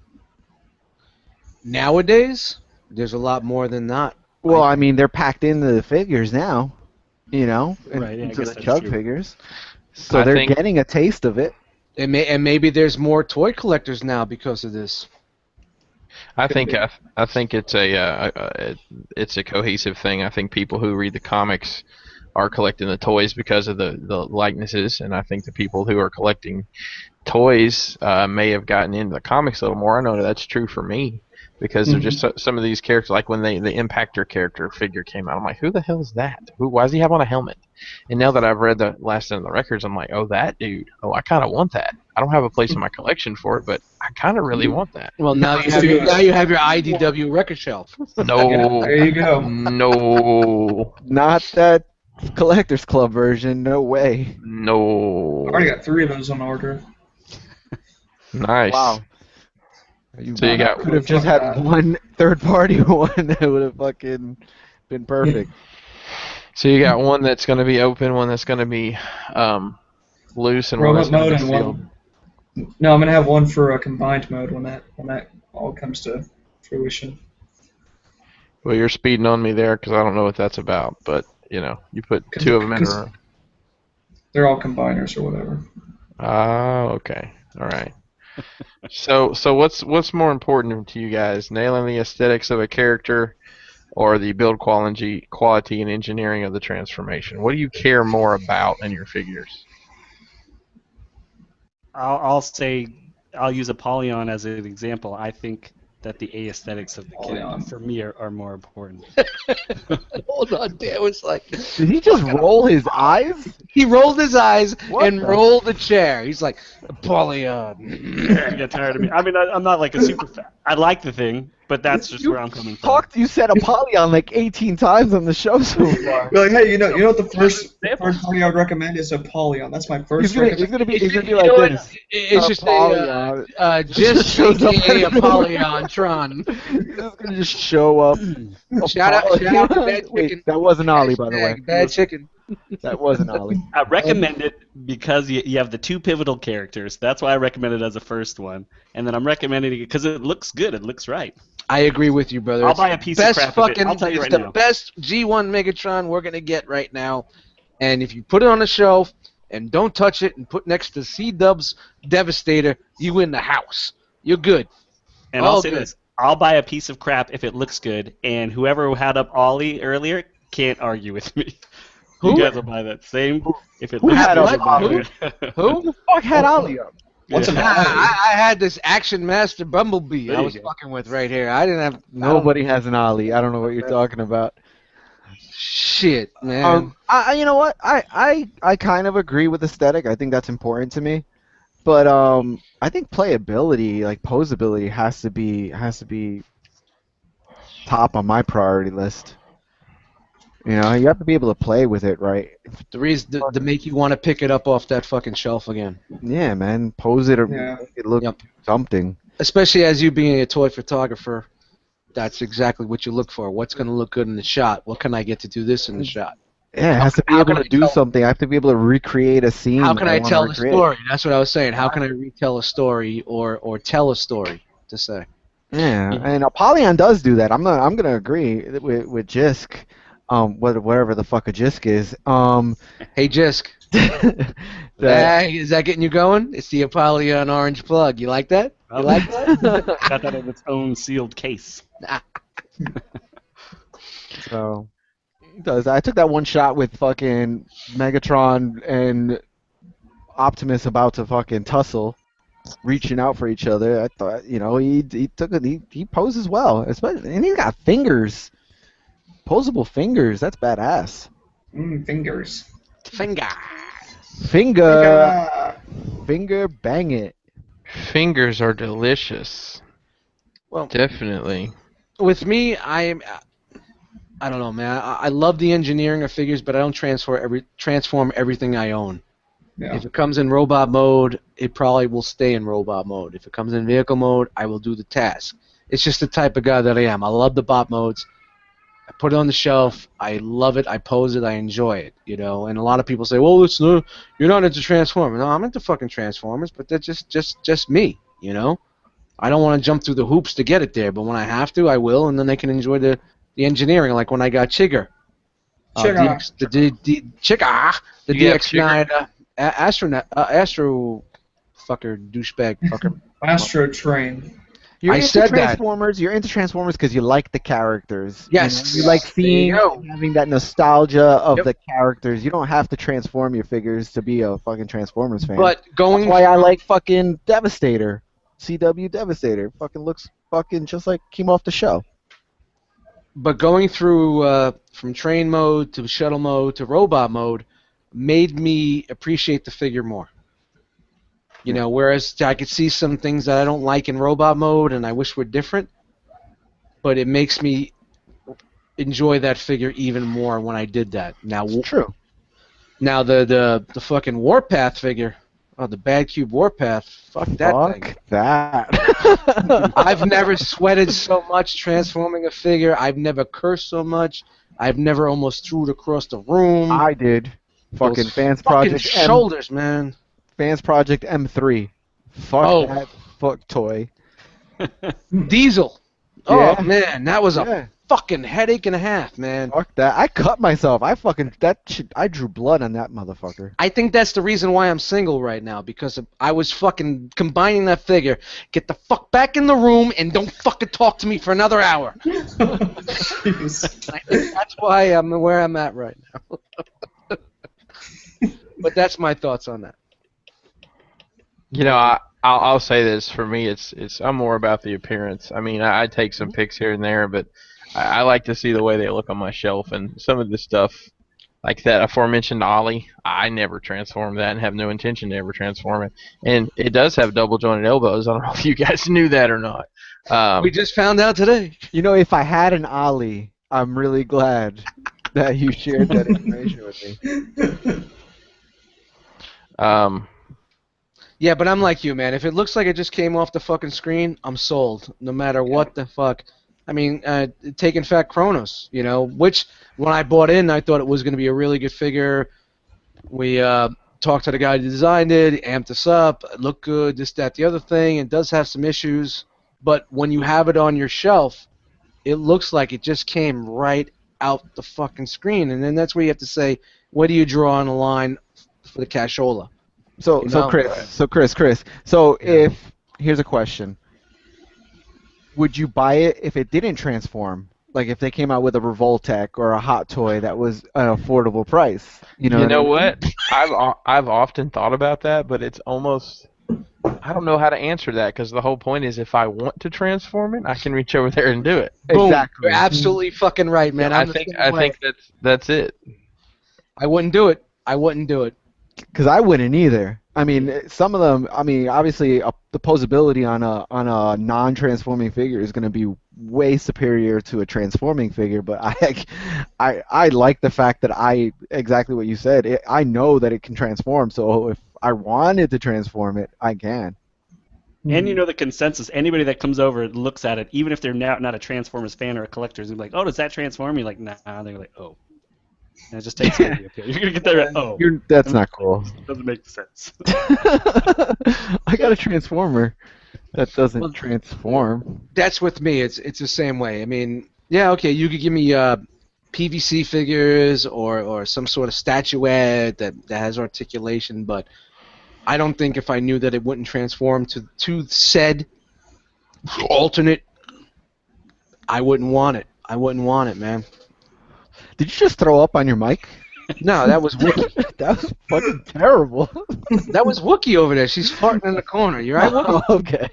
Nowadays, there's a lot more than not. Well, I mean, they're packed into the figures now, Right, yeah, I into guess the that's Chug true. figures. So I they're think getting a taste of it. And maybe there's more toy collectors now because of this. I Could think be. I think it's a cohesive thing. I think people who read the comics are collecting the toys because of the likenesses, and I think the people who are collecting toys may have gotten into the comics a little more. I know that's true for me because they're just some of these characters, like when the Impactor character figure came out, I'm like, who the hell is that? Why does he have on a helmet? And now that I've read the last end of the records, I'm like, oh, that dude. Oh, I kind of want that. I don't have a place in my collection for it, but I kind of really want that. Well, now Just to go- now you have your IDW record shelf. No, There you go. no, Not that collector's club version. No way. I already no. got 3 of those on order. Nice. Wow. So you got could have just had one third-party one that would have fucking been perfect. So you got one that's going to be open, one that's going to be loose, and one that's Robot going mode to be and sealed. one. No, I'm gonna have one for a combined mode when that all comes to fruition. Well, you're speeding on me there because I don't know what that's about, but you put 2 of them in a row. They're all combiners or whatever. Oh, okay, all right. So what's more important to you guys, nailing the aesthetics of a character, or the build quality and engineering of the transformation? What do you care more about in your figures? I'll say I'll use Apollyon as an example. I think that the aesthetics of the character Apollyon. for me are more important. Hold on, Dan was like, Did he just roll his eyes? he rolled his eyes What and the- rolled the chair. He's like, Apollyon. You get tired of me. I mean, I'm not like a super fan. I like the thing. but that's just where I'm coming from. You said Apollyon like 18 times on the show so far. You're like, hey, you know what the first third party I would recommend is Apollyon. That's my first He's gonna recommendation. be You like know what? this. It's just Apollyon. just shows up aka out of nowhere. Apollyon-tron. He's just gonna just show up. Shout out to Bad Apollyon. Chicken. Wait, that wasn't Ollie, by the way. Hashtag Bad Chicken. That wasn't Ollie. I recommend it because you have the two pivotal characters. That's why I recommend it as a first one. And then I'm recommending it because it looks good. It looks right. I agree with you, brother. I'll It's buy a piece the of best crap of it. fucking, I'll tell you it's right the now. best G1 Megatron we're gonna get right now. And if you put it on the shelf and don't touch it and put next to C-Dub's Devastator, you in the house. You're good. And All I'll say good. this. I'll buy a piece of crap if it looks good. And whoever had up Ollie earlier can't argue with me. Who? You guys will buy that same if it Who looks had good. up you'll buy Who? it. Who? the fuck had Ollie up? What's an I, Ollie? I had this Action Master Bumblebee There I you was go. fucking with right here. I didn't have Nobody has an Ollie. I don't know what you're talking about. Shit, man. You know what? I kind of agree with aesthetic. I think that's important to me. But I think playability, like posability, has to be top on my priority list. You know, you have to be able to play with it, right? The reason to make you want to pick it up off that fucking shelf again. Yeah, man. Pose it or Yeah. make it look Yep. something. Especially as you being a toy photographer, that's exactly what you look for. What's going to look good in the shot? What can I get to do this in the shot? Yeah, it has to be how able can to I do tell- something. I have to be able to recreate a scene. How that can I wanna tell the recreate. story? That's what I was saying. How can I retell a story or tell a story to say? Yeah, and Apollyon does do that. I'm gonna agree with Jisk, whatever the fuck a Jisk is. Hey, Jisk. that, Hey, is that getting you going? It's the Apollyon orange plug. You like that? You like that? Got that in its own sealed case. so he does. I took that one shot with fucking Megatron and Optimus about to fucking tussle, reaching out for each other. I thought, he poses well, especially, and he's got fingers, posable fingers. That's badass. Fingers. Finger. Finger bang it. Fingers are delicious. Well, Definitely. with me, I don't know, man. I love the engineering of figures, but I don't transform everything I own. Yeah. If it comes in robot mode, it probably will stay in robot mode. If it comes in vehicle mode, I will do the task. It's just the type of guy that I am. I love the bot modes. I put it on the shelf. I love it. I pose it. I enjoy it. You know. And a lot of people say, "Well, you're not into Transformers." No, I'm into fucking Transformers, but that's just me. You know. I don't want to jump through the hoops to get it there, but when I have to, I will, and then they can enjoy the engineering. Like when I got Chigger. Chigger. Chigger. The You have DX9 Astro fucker douchebag fucker. Astro Train. You're I into said that. Transformers. You're into Transformers because you like the characters. Yes. You like There you seeing, go. and having that nostalgia of Yep. the characters. You don't have to transform your figures to be a fucking Transformers fan. But going That's why I like fucking Devastator. CW Devastator. Fucking looks fucking just like came off the show. But going through from train mode to shuttle mode to robot mode made me appreciate the figure more. You know, whereas I could see some things that I don't like in robot mode and I wish were different, but it makes me enjoy that figure even more when I did that. Now, True. now the fucking Warpath figure, the Bad Cube Warpath, fuck that thing. Fuck that. I've never sweated so much transforming a figure. I've never cursed so much. I've never almost threw it across the room. I did. Fucking Those Fans fucking Project shoulders, man. Fans Project M3. Fuck Oh. that fuck toy. Diesel. Yeah. Oh man, that was a Yeah. fucking headache and a half, man. Fuck that. I cut myself. I drew blood on that motherfucker. I think that's the reason why I'm single right now, because I was fucking combining that figure. Get the fuck back in the room and don't fucking talk to me for another hour. Jeez. I think that's why I'm where I'm at right now. But that's my thoughts on that. I'll say this. For me, it's I'm more about the appearance. I mean, I take some pics here and there, but I like to see the way they look on my shelf, and some of the stuff like that aforementioned Ollie. I never transformed that and have no intention to ever transform it. And it does have double jointed elbows. I don't know if you guys knew that or not. We just found out today. You know, if I had an Ollie, I'm really glad that you shared that information with me. Yeah, but I'm like you, man. If it looks like it just came off the fucking screen, I'm sold. No matter what the fuck. I mean, taking Fat Kronos, you know, which when I bought in, I thought it was going to be a really good figure. We talked to the guy who designed it, he amped us up, it looked good, this, that, the other thing. It does have some issues, but when you have it on your shelf, it looks like it just came right out the fucking screen. And then that's where you have to say, where do you draw on the line for the cashola? So, You so know? Chris. So, if here's a question: would you buy it if it didn't transform? Like if they came out with a Revoltech or a Hot Toy that was an affordable price? You know You what I know mean? what? I've often thought about that, but it's almost I don't know how to answer that because the whole point is if I want to transform it, I can reach over there and do it. Boom. Exactly. You're absolutely fucking right, man. I I'm the think same way. that's it. I wouldn't do it. I wouldn't do it. Because I wouldn't either. I mean, some of them. I mean, obviously, the posability on a non-transforming figure is going to be way superior to a transforming figure. But I like the fact that exactly what you said. I know that it can transform. So if I wanted to transform it, I can. And you know the consensus. Anybody that comes over and looks at it, even if they're not a Transformers fan or a collector, is gonna be like, "Oh, does that transform?" You're like, "Nah." They're like, "Oh." And it just takes a minute. You're gonna get there. Oh, That's not cool. doesn't make sense. I got a transformer that doesn't Well, transform. That's with me. It's the same way. I mean, yeah, okay, you could give me PVC figures or some sort of statuette that has articulation, but I don't think if I knew that it wouldn't transform to said alternate, I wouldn't want it. I wouldn't want it, man. Did you just throw up on your mic? No, that was Wookie. That was fucking terrible. That was Wookie over there. She's farting in the corner. You right, Wookie? Oh, okay.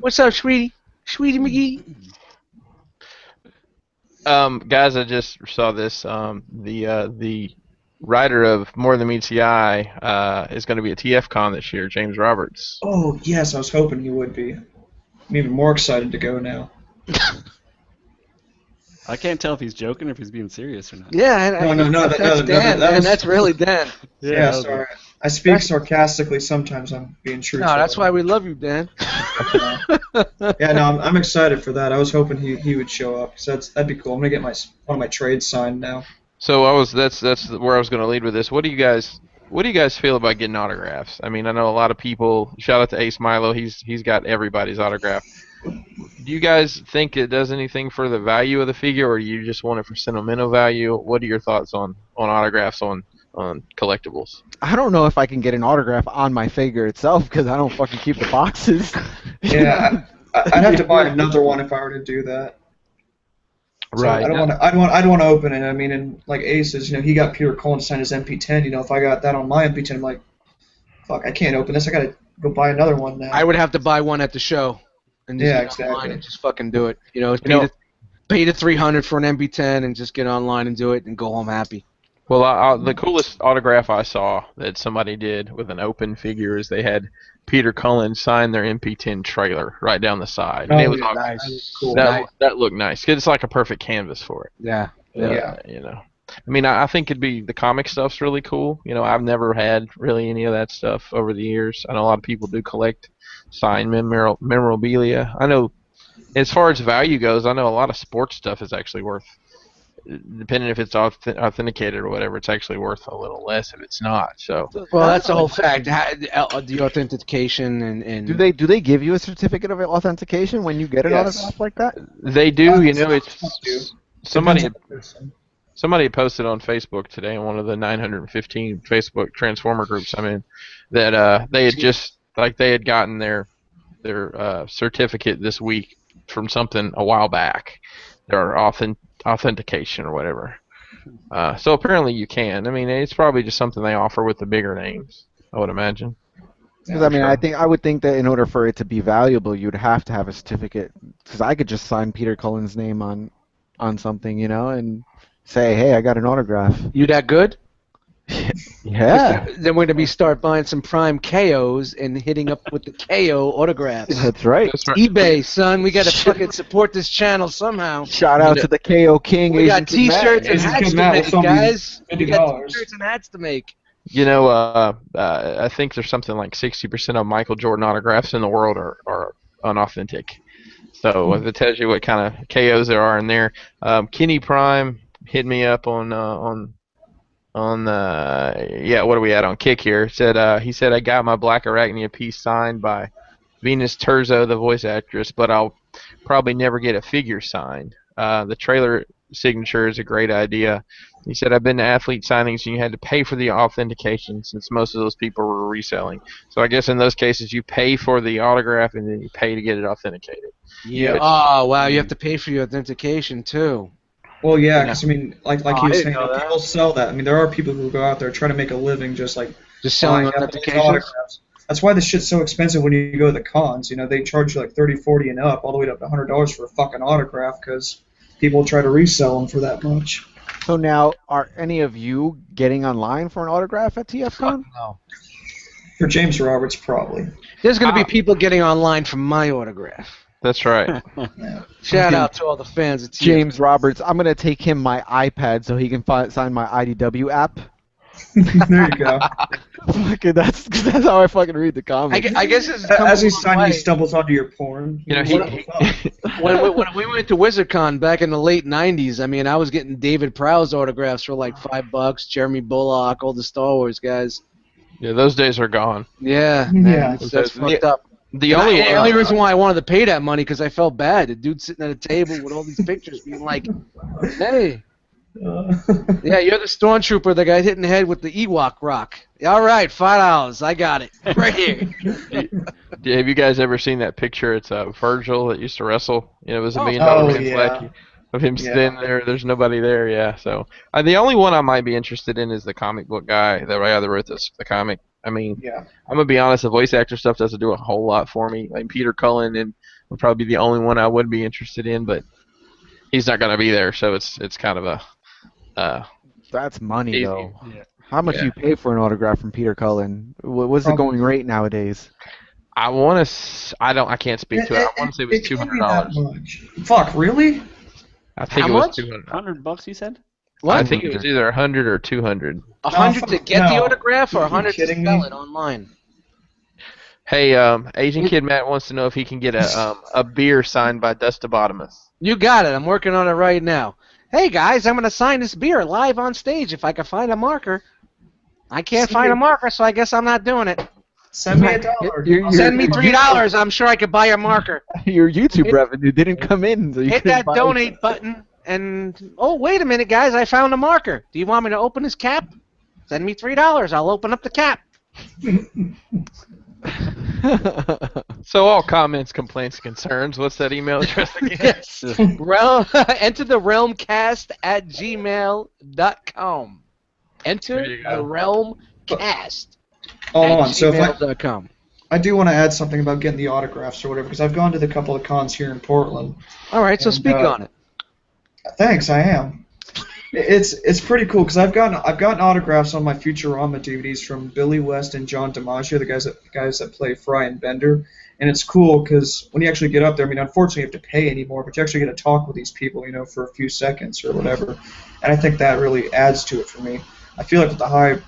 What's up, sweetie? Sweetie McGee? Guys, I just saw this. The writer of More Than Meets the Eye is going to be at TFCon this year. James Roberts. Oh, yes, I was hoping he would be. I'm even more excited to go now. I can't tell if he's joking or if he's being serious or not. Yeah, No, that's Dan, man. That's really Dan. Yeah, sorry. I speak sarcastically sometimes. I'm being truthful. No, that's why we love you, Dan. Yeah, no, I'm excited for that. I was hoping he would show up. So that'd be cool. I'm gonna get one of my trades signed now. So that's where I was going to lead with this. What do you guys feel about getting autographs? I mean, I know a lot of people. Shout out to Ace Milo. He's got everybody's autograph. Do you guys think it does anything for the value of the figure, or do you just want it for sentimental value? What are your thoughts on autographs on collectibles? I don't know if I can get an autograph on my figure itself because I don't fucking keep the boxes. Yeah, I'd have to buy another one if I were to do that. So Right. I don't want to. I'd want to open it. I mean, and like Ace's, he got Peter Cullen to sign his MP10. If I got that on my MP10, I'm like, fuck, I can't open this. I gotta go buy another one now. I would have to buy one at the show and just Yeah, get online exactly. and just fucking do it. Pay the $300 for an MP10 and just get online and do it and go home happy. Well, the coolest autograph I saw that somebody did with an open figure is they had Peter Cullen sign their MP10 trailer right down the side. And it was nice. That was cool. that looked nice. 'Cause it's like a perfect canvas for it. Yeah. Yeah. I mean, I think the comic stuff's really cool. I've never had really any of that stuff over the years. I know a lot of people do collect signed memorabilia. I know, as far as value goes, I know a lot of sports stuff is actually worth, depending if it's authenticated or whatever, it's actually worth a little less if it's not. So. Well, that's the whole fact. The authentication and Do they give you a certificate of authentication when you get an Yes. autograph like that? They do. Some It's do. somebody. Depends on the person. Somebody had posted on Facebook today in one of the 915 Facebook Transformer groups I'm in that they had gotten their certificate this week from something a while back, their authentication or whatever. So apparently you can. I mean, it's probably just something they offer with the bigger names, I would imagine. Because I would think that in order for it to be valuable, you'd have to have a certificate. Because I could just sign Peter Cullen's name on something, and say, hey, I got an autograph. You that good? Yeah, Then we're gonna be start buying some Prime KOs and hitting up with the KO autographs. that's right. That's right. eBay, son. We gotta fucking support this channel somehow. Shout You out know- to the KO King. We got Asian Kid Matt. T-shirts and Asian hats Kid to Matt will make, sell me guys. We got $50. T-shirts and hats to make. You know, I think there's something like 60% of Michael Jordan autographs in the world are unauthentic. So if it tells you what kind of KOs there are in there, Kenny Prime hit me up on what are we at on Kick here? He said I got my Black Arachnia piece signed by Venus Terzo, the voice actress, but I'll probably never get a figure signed. The trailer signature is a great idea. He said, I've been to athlete signings and you had to pay for the authentication since most of those people were reselling. So I guess in those cases you pay for the autograph and then you pay to get it authenticated. Yeah. Oh wow, you have to pay for your authentication too. Well, yeah, because I mean, like Oh, he I was didn't saying, know that. people sell that. I mean, there are people who go out there trying to make a living just like Just selling buying up these authentications. autographs. That's why this shit's so expensive when you go to the cons. You know, they charge you like 30, 40 and up, all the way up to $100 for a fucking autograph because people try to resell them for that much. So now, are any of you getting online for an autograph at TFCon? No. For James Roberts, probably. There's gonna be people getting online for my autograph. That's right. Shout out to all the fans of TFC. James Roberts, I'm gonna take him my iPad so he can sign my IDW app. There you go. Fucking, that's how I fucking read the comments. I guess it's As he's signing, he stumbles onto your porn. You know, when we went to WizardCon back in the late '90s, I mean, I was getting David Prowse autographs for like $5. Jeremy Bullock, all the Star Wars guys. Yeah, those days are gone. Yeah, Yeah. that's fucked up. The And only the only reason why I wanted to pay that money because I felt bad. The dude sitting at a table with all these pictures, being like, "Hey, yeah, you're the stormtrooper that got hit in the head with the Ewok rock. All right, $5. I got it right here." Have you guys ever seen that picture? It's Virgil that used to wrestle. You know, it was a $1 million Oh, man's yeah. lackey of him Yeah. standing there. There's nobody there. Yeah. So the only one I might be interested in is the comic book guy, the guy that wrote the comic. I mean, Yeah. I'm gonna be honest. The voice actor stuff doesn't do a whole lot for me. Like Peter Cullen and would probably be the only one I would be interested in, but he's not gonna be there, so it's kind of a That's money, easy. though. Yeah. How much do you pay for an autograph from Peter Cullen? What's the Probably- going rate nowadays? I want to. I can't speak to it. I want to say it was $200. Fuck, really? I think How it was much? $200. $100, you said? What? I think it was either 100 or 200. 100 to get the No. autograph, or Are you 100 to kidding sell me? it online? Hey, Asian Kid Matt wants to know if he can get a beer signed by Dustobotamus. You got it. I'm working on it right now. Hey guys, I'm gonna sign this beer live on stage if I can find a marker. I can't find a marker, so I guess I'm not doing it. Send me $1. You're- Send me $3. I'm sure I could buy a marker. Your YouTube revenue didn't come in. So you Hit couldn't that buy it. donate button, and oh, wait a minute, guys, I found a marker. Do you want me to open this cap? Send me $3. I'll open up the cap. So all comments, complaints, concerns. What's that email address again? Yes. Enter the realmcast at gmail.com. Enter There you go. the realmcast Hold at on. So if gmail.com. I do want to add something about getting the autographs or whatever, because I've gone to the couple of cons here in Portland. All right, so And, speak on it. Thanks, I am. It's pretty cool because I've gotten autographs on my Futurama DVDs from Billy West and John DiMaggio, the guys that play Fry and Bender, and it's cool because when you actually get up there, I mean, unfortunately you have to pay anymore, but you actually get to talk with these people, you know, for a few seconds or whatever, and I think that really adds to it for me. I feel like with the high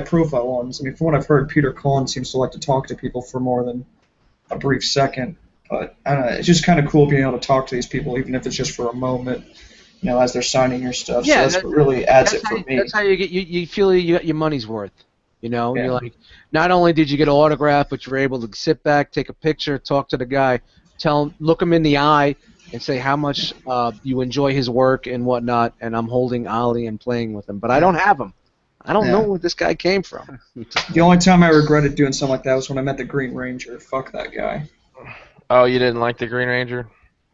profile ones, I mean, from what I've heard, Peter Cullen seems to like to talk to people for more than a brief second, but I don't know, it's just kind of cool being able to talk to these people, even if it's just for a moment. You know, as they're signing your stuff. Yeah, So that's what really adds it That's for how, me. that's how you get you feel you got your money's worth. You know, Yeah. you're like, not only did you get an autograph, but you were able to sit back, take a picture, talk to the guy, look him in the eye, and say how much you enjoy his work and whatnot. And I'm holding Ollie and playing with him, but I don't have him. I don't know where this guy came from. The only time I regretted doing something like that was when I met the Green Ranger. Fuck that guy. Oh, you didn't like the Green Ranger?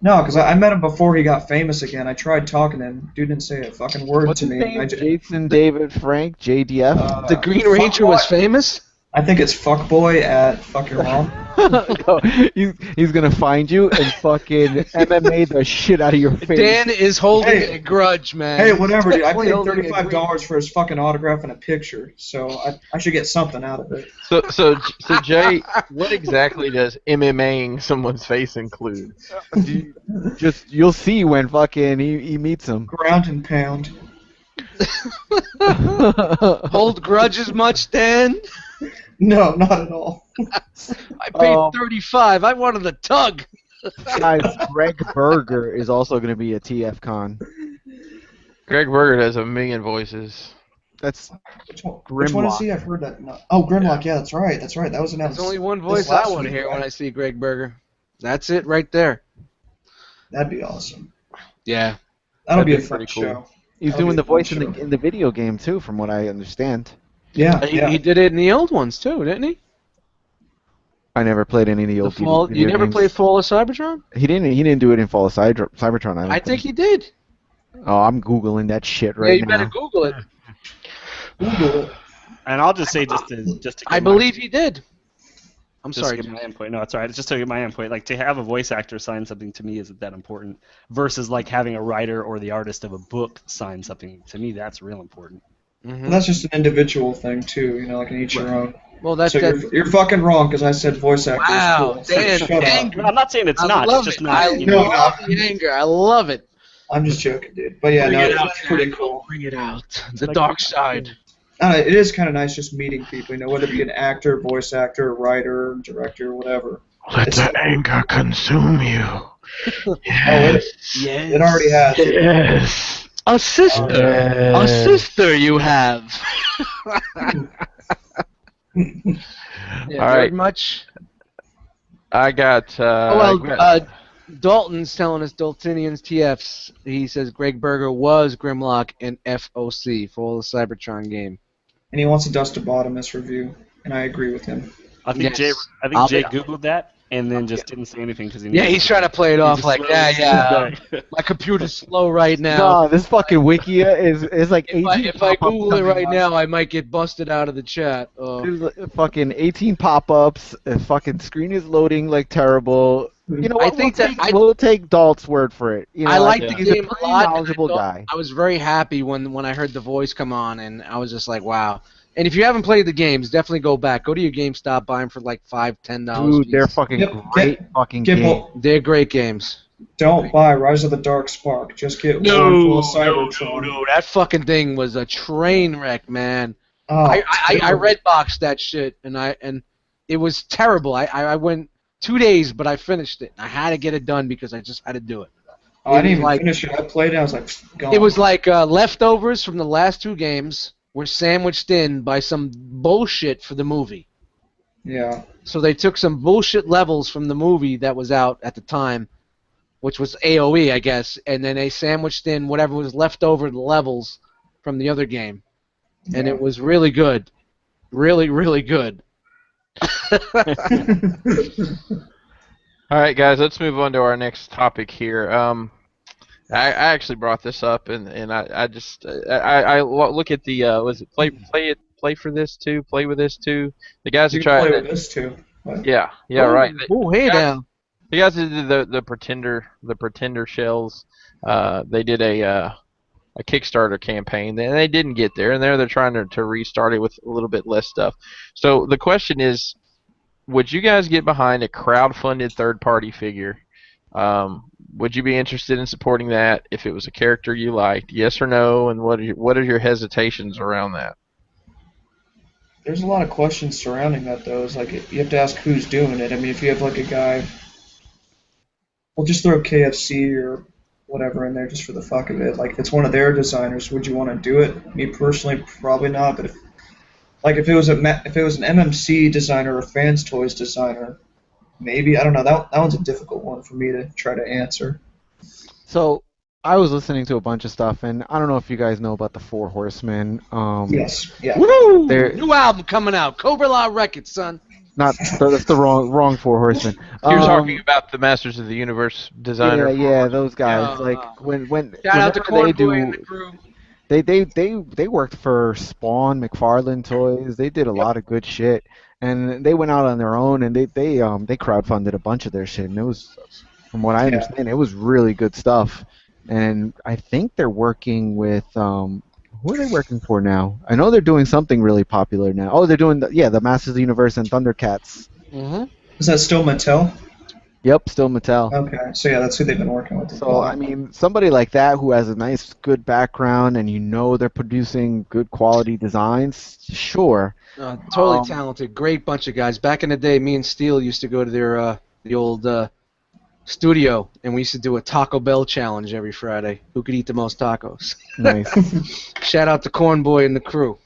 No, because I met him before he got famous again. I tried talking to him. Dude didn't say a fucking word What's to his me. name? I, just, Jason David Frank, JDF. The Green Ranger was famous. I think it's fuckboy at fuck your mom. Go- he's gonna find you and fucking MMA the shit out of your face. Dan is holding Hey. a grudge, man. Hey, whatever, dude. I Definitely paid holding a $35 for his fucking autograph and a picture, so I should get something out of it. So Jay, what exactly does MMAing someone's face include? Just you'll see when fucking he meets him. Ground and pound. Hold grudges much, Dan? No, not at all. I paid 35. I wanted a tug. Guys, Greg Berger is also going to be at TFCon. Greg Berger does a million voices. That's Which one is he? I've heard that. No. Oh, Grimlock. Yeah, that's right. That's right. That was announced. There's only one this voice I last want to week, hear right? when I see Greg Berger. That's it right there. That'd be awesome. Yeah. That'll be a That'd be fun pretty cool. show. He's That'll doing be the a fun voice show. in the video game too, from what I understand. Yeah, He, yeah. he did it in the old ones too, didn't he? I never played any of the old You video never games. played Fall of Cybertron? He didn't do it in Fall of Cybertron. I think he did. Oh, I'm googling that shit Yeah, right you better now. Google it. Google it. And I'll just say just to get I believe he did. I'm just sorry. to get my input. No, it's all right. It's just to get my input. Like to have a voice actor sign something to me isn't that important. Versus like having a writer or the artist of a book sign something to me, that's real important. Mhm. Well, that's just an individual thing too. You know, like in each your own. Well, that's So you're fucking wrong because I said voice actor. Wow, is cool. Dan, Shut up. Dan. No, I'm not saying it's I not. love It's just it. not. I You know, love the anger. I love it. I'm just joking, dude. But yeah, Bring no, it out, it's pretty Dan. cool. Bring it out. The like- dark side. It is kind of nice just meeting people. You know, whether it be an actor, voice actor, writer, director, whatever. Let It's- the anger consume you. Yes. Yes. It already has. Yes. A sister. A sister you have. Yeah, All right. Very much. I got. Dalton's telling us Daltonian's TFs. He says Greg Berger was Grimlock in FOC, Fall of the Cybertron game. And he wants a Dust to Bottomless review, and I agree with him. I think Yes. Jay googled that and then just didn't say anything because he. Yeah, he's trying to play it off like, yeah. My computer's slow right now. No, this fucking Wikia is like 18 If I pop-ups Google it coming right up. now, I might get busted out of the chat. There's fucking 18 pop-ups. Fucking screen is loading like terrible. You know what? I think we'll take Dalt's word for it. You know, I like think the he's game a a pretty lot. and knowledgeable guy. I was very happy when I heard the voice come on, and I was just like, wow. And if you haven't played the games, definitely go back. Go to your GameStop, buy them for like $5, $10. Dude, they're fucking Yep, great fucking games. Gimple, They're great games. don't buy Rise of the Dark Spark. Just get one full of Cybertron. That fucking thing was a train wreck, man. Oh, I redboxed that shit, and it was terrible. I went 2 days, but I finished it. I had to get it done because I just had to do it. I didn't even like- finish it. I played it. I was like, gone. It was like leftovers from the last 2 games were sandwiched in by some bullshit for the movie. Yeah. So they took some bullshit levels from the movie that was out at the time, which was AOE, I guess, and then they sandwiched in whatever was left over the levels from the other game. And Yeah. it was really good. Really, really good. All right, guys, let's move on to our next topic here. I actually brought this up, and I just look at the was it play for this too, play with this too. The guys who You can play tried with this too. But yeah, Oh, right. Oh, hey now. The guys who did the pretender shells, they did a Kickstarter campaign, and they didn't get there, and they're trying to restart it with a little bit less stuff. So the question is, would you guys get behind a crowd-funded third-party figure? Would you be interested in supporting that if it was a character you liked? Yes or no? And what are your hesitations around that? there's a lot of questions surrounding that, though. It's like you have to ask who's doing it. I mean, if you have like a guy, we'll just throw KFC or whatever in there just for the fuck of it. Like, if it's one of their designers, would you want to do it? Me personally, probably not. But if it was an MMC designer or Fans Toys designer, maybe. I don't know. That one's a difficult one for me to try to answer. So I was listening to a bunch of stuff, and I don't know if you guys know about the Four Horsemen. Yes. Yeah. Woo! They're- New album coming out. Cobra La Records, son. That's the wrong Four Horsemen. You're talking about the Masters of the Universe designer. Yeah, those guys. Yeah. Like when Shout out to whenever Corn Boy and the crew. They worked for Spawn, McFarlane Toys. They did a lot of good shit, and they went out on their own and they crowdfunded a bunch of their shit, and it was, from what I Yeah. understand, it was really good stuff. And I think they're working with who are they working for now? I know they're doing something really popular now. Oh, they're doing the Masters of the Universe and Thundercats. Mm-hmm. Is that still Mattel? Yep, still Mattel. Okay, so yeah, that's who they've been working with. So, I mean, somebody like that who has a nice, good background and you know they're producing good quality designs, sure. Totally Um, talented, great bunch of guys. Back in the day, me and Steele used to go to their the old studio, and we used to do a Taco Bell challenge every Friday. Who could eat the most tacos? Nice. Shout out to Corn Boy and the crew.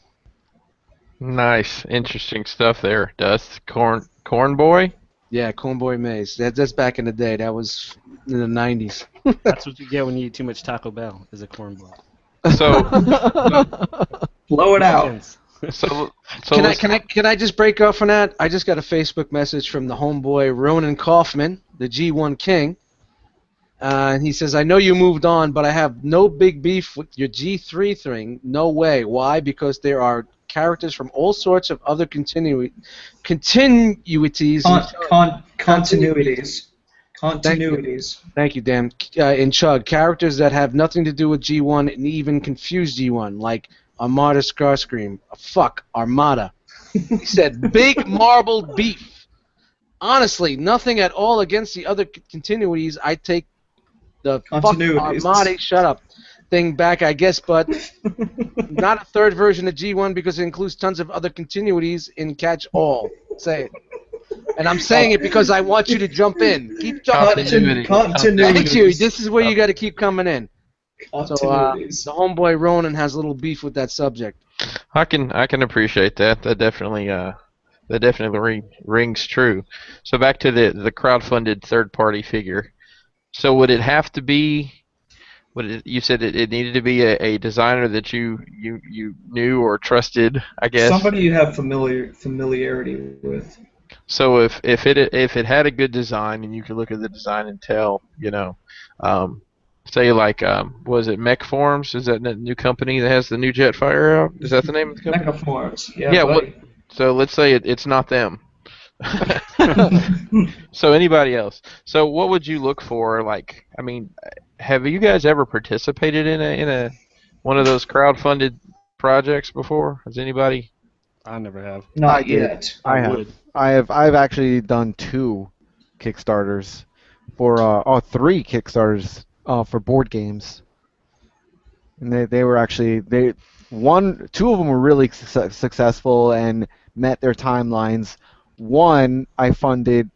Nice, interesting stuff there, Dust. Corn boy. Yeah, Corn Boy Maze. That's back in the day. That was in the 90s. That's what you get when you eat too much Taco Bell, is a cornball. So, Blow it out. so Can I just break off on that? I just got a Facebook message from the homeboy Ronan Kaufman, the G1 King. And he says, I know you moved on, but I have no big beef with your G3 thing. No way. Why? Because there are characters from all sorts of other continuities. Continuities. Continuities. Thank you, Dan. In Chug, characters that have nothing to do with G1 and even confuse G1, like Armada Starscream. Fuck, Armada. He said, big marbled beef. Honestly, nothing at all against the other continuities. I take the fuck Armada, shut up, thing back, I guess, but not a third version of G1 because it includes tons of other continuities in Catch All. Say it. And I'm saying it because I want you to jump in. Keep jumping in. Thank you. This is where you got to keep coming in. So the homeboy Ronan has a little beef with that subject. I can appreciate that. That definitely rings true. So back to the crowdfunded third party figure. So would it have to be? You said it needed to be a designer that you knew or trusted, I guess. Somebody you have familiarity with. So if it had a good design and you could look at the design and tell, say like was it Mech Forms? Is that the new company that has the new Jetfire out? Is that the name of the company? Mecha Forms. Yeah. Yeah. So let's say it's not them. So anybody else. So what would you look for? Like, I mean, have you guys ever participated in a one of those crowdfunded projects before? Has anybody? I never have. Not yet. I have. I've actually done 2 Kickstarters for 3 Kickstarters for board games, and they were actually 2 of them were really successful and met their timelines. One I funded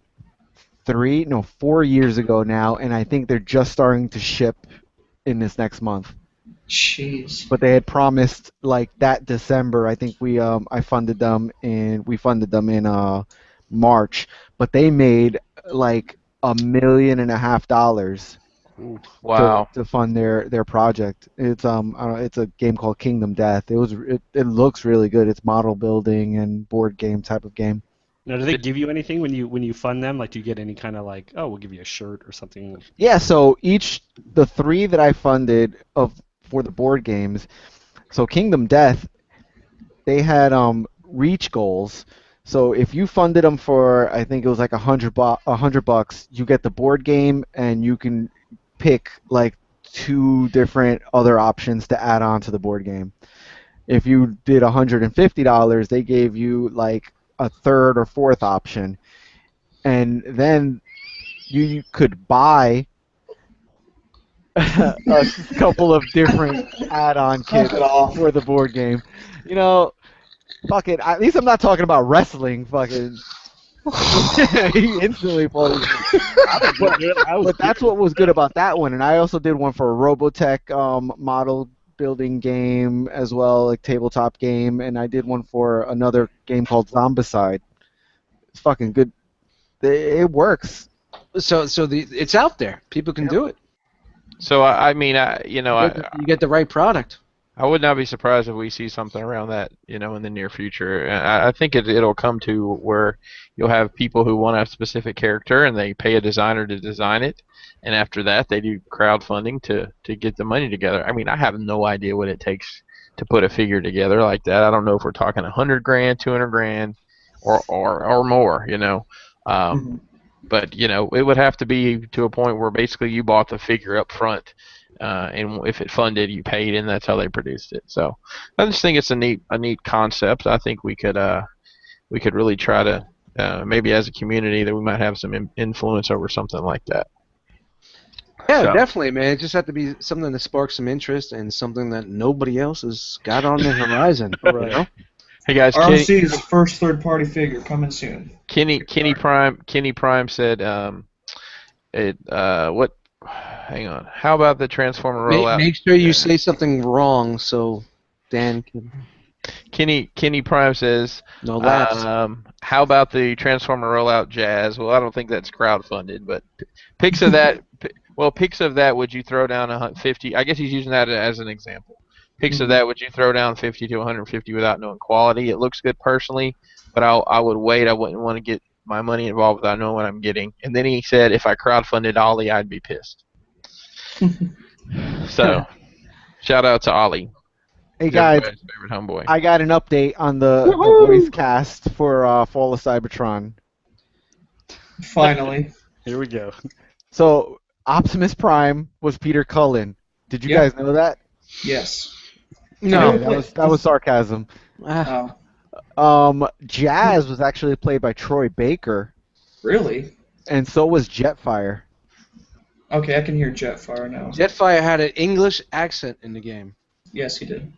4 years ago now, and I think they're just starting to ship in this next month. Jeez. But they had promised like that December. I think we funded them in March, but they made like $1.5 million Wow. to fund their project. It's I don't know, it's a game called Kingdom Death. It looks really good. It's model building and board game type of game. Now, do they give you anything when you fund them? Like, do you get any kind of like, oh, we'll give you a shirt or something? Yeah, so the 3 that I funded for the board games, so Kingdom Death, they had reach goals. So if you funded them for, I think it was like $100, you get the board game and you can pick like 2 different other options to add on to the board game. If you did $150, they gave you like a third or fourth option, and then you could buy a couple of different add-on kits for the board game. Fuck it. At least I'm not talking about wrestling. Fucking. He instantly falls. But that's what was good about that one. And I also did one for a Robotech model building game as well, like tabletop game. And I did one for another game called Zombicide. It's fucking good. It works. So it's out there. People can do it. So I mean, You get the right product. I would not be surprised if we see something around that, in the near future. I think it'll come to where you'll have people who want a specific character and they pay a designer to design it, and after that they do crowdfunding to get the money together. I mean, I have no idea what it takes to put a figure together like that. I don't know if we're talking 100 grand, 200 grand, or more. Hmm. But it would have to be to a point where basically you bought the figure up front, and if it funded, you paid, and that's how they produced it. So I just think it's a neat concept. I think we could really try to maybe as a community that we might have some influence over something like that. Yeah, So definitely, man. It just had to be something that sparks some interest and something that nobody else has got on the horizon. Right. hey guys, ROC's first third-party figure coming soon. Kenny Prime said what. Hang on. How about the Transformer rollout? Make sure you say something wrong so Dan can. Kenny Prime says, No laughs. how about the Transformer rollout, Jazz? Well, I don't think that's crowdfunded, but pics of that. Pics of that. Would you throw down 50? I guess he's using that as an example. Pics of that. Would you throw down 50 to 150 without knowing quality? It looks good personally, but I would wait. I wouldn't want to get my money involved without knowing what I'm getting. And then he said, if I crowdfunded Ollie, I'd be pissed. So, shout out to Ollie. Hey guys, Everybody's favorite homeboy. I got an update on the voice cast for Fall of Cybertron. Finally. Here we go. So Optimus Prime was Peter Cullen. Did you guys know that? Yes. No. Okay, that was sarcasm. Jazz was actually played by Troy Baker, Really? and so was Jetfire. Okay, I can hear Jetfire now. Jetfire had an English accent in the game. Yes, he did.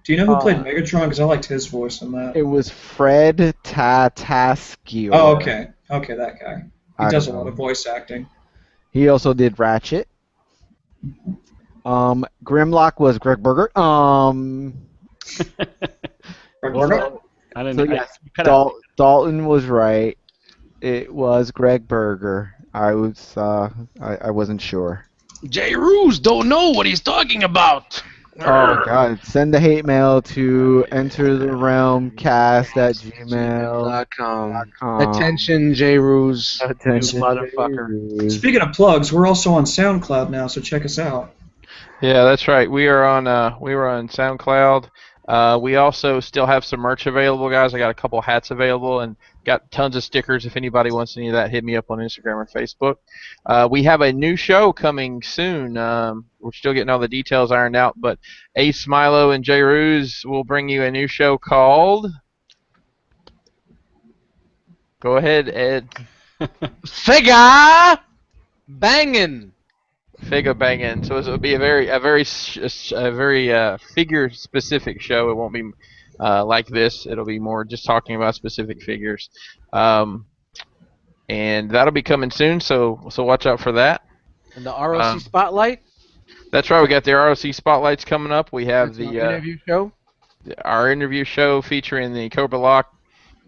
Do you know who played Megatron? Because I liked his voice in that. It was Fred Tatasciore. Oh, okay. Okay, that guy. He I does a don't lot know. of voice acting. He also did Ratchet. Grimlock was Greg Berger. Well, I didn't. So I- yes, you cut out. Dalton was right. It was Greg Berger. I wasn't sure. Jay Ruse don't know what he's talking about. Oh God! Send the hate mail to entertherealmcast@gmail.com. Attention, Jay Ruse. Attention, You motherfucker. speaking of plugs, we're also on SoundCloud now, so check us out. Yeah, that's right. We were on SoundCloud. We also still have some merch available, guys. I got a couple hats available and got tons of stickers. If anybody wants any of that, hit me up on Instagram or Facebook. We have a new show coming soon. We're still getting all the details ironed out, but Ace Milo and Jay Ruse will bring you a new show called. Go ahead, Ed. Figure banging. Figure banging. So it will be a very figure specific show. It won't be like this. It'll be more just talking about specific figures, and that'll be coming soon. So watch out for that. And the ROC Spotlight. That's right. We got the ROC spotlights coming up. We have That's the our interview show. our interview show featuring the Cobra Lock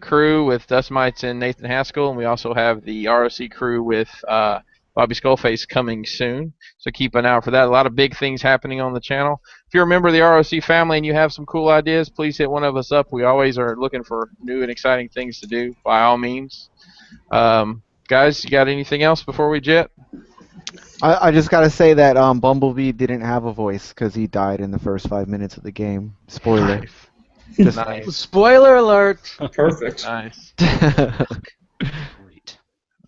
crew with Dust Mites and Nathan Haskell, and we also have the ROC crew with Bobby Skullface coming soon. So keep an eye out for that. A lot of big things happening on the channel. If you're a member of the ROC family and you have some cool ideas, please hit one of us up. We always are looking for new and exciting things to do, by all means. Guys, you got anything else before we jet? I just gotta say that Bumblebee didn't have a voice because he died in the first 5 minutes of the game. Spoiler. Just Nice. Spoiler alert. Perfect. Nice. Great.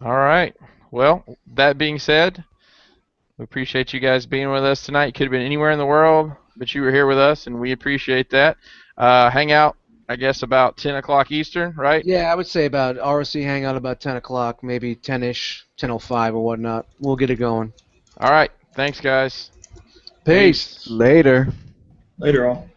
All right. Well, that being said, we appreciate you guys being with us tonight. You could have been anywhere in the world, but you were here with us, and we appreciate that. Hang out, I guess, about 10 o'clock Eastern, right? Yeah, I would say about ROC hangout about 10 o'clock, maybe 10-ish, 10:05 or whatnot. We'll get it going. All right. Thanks, guys. Peace. Later. Later, all.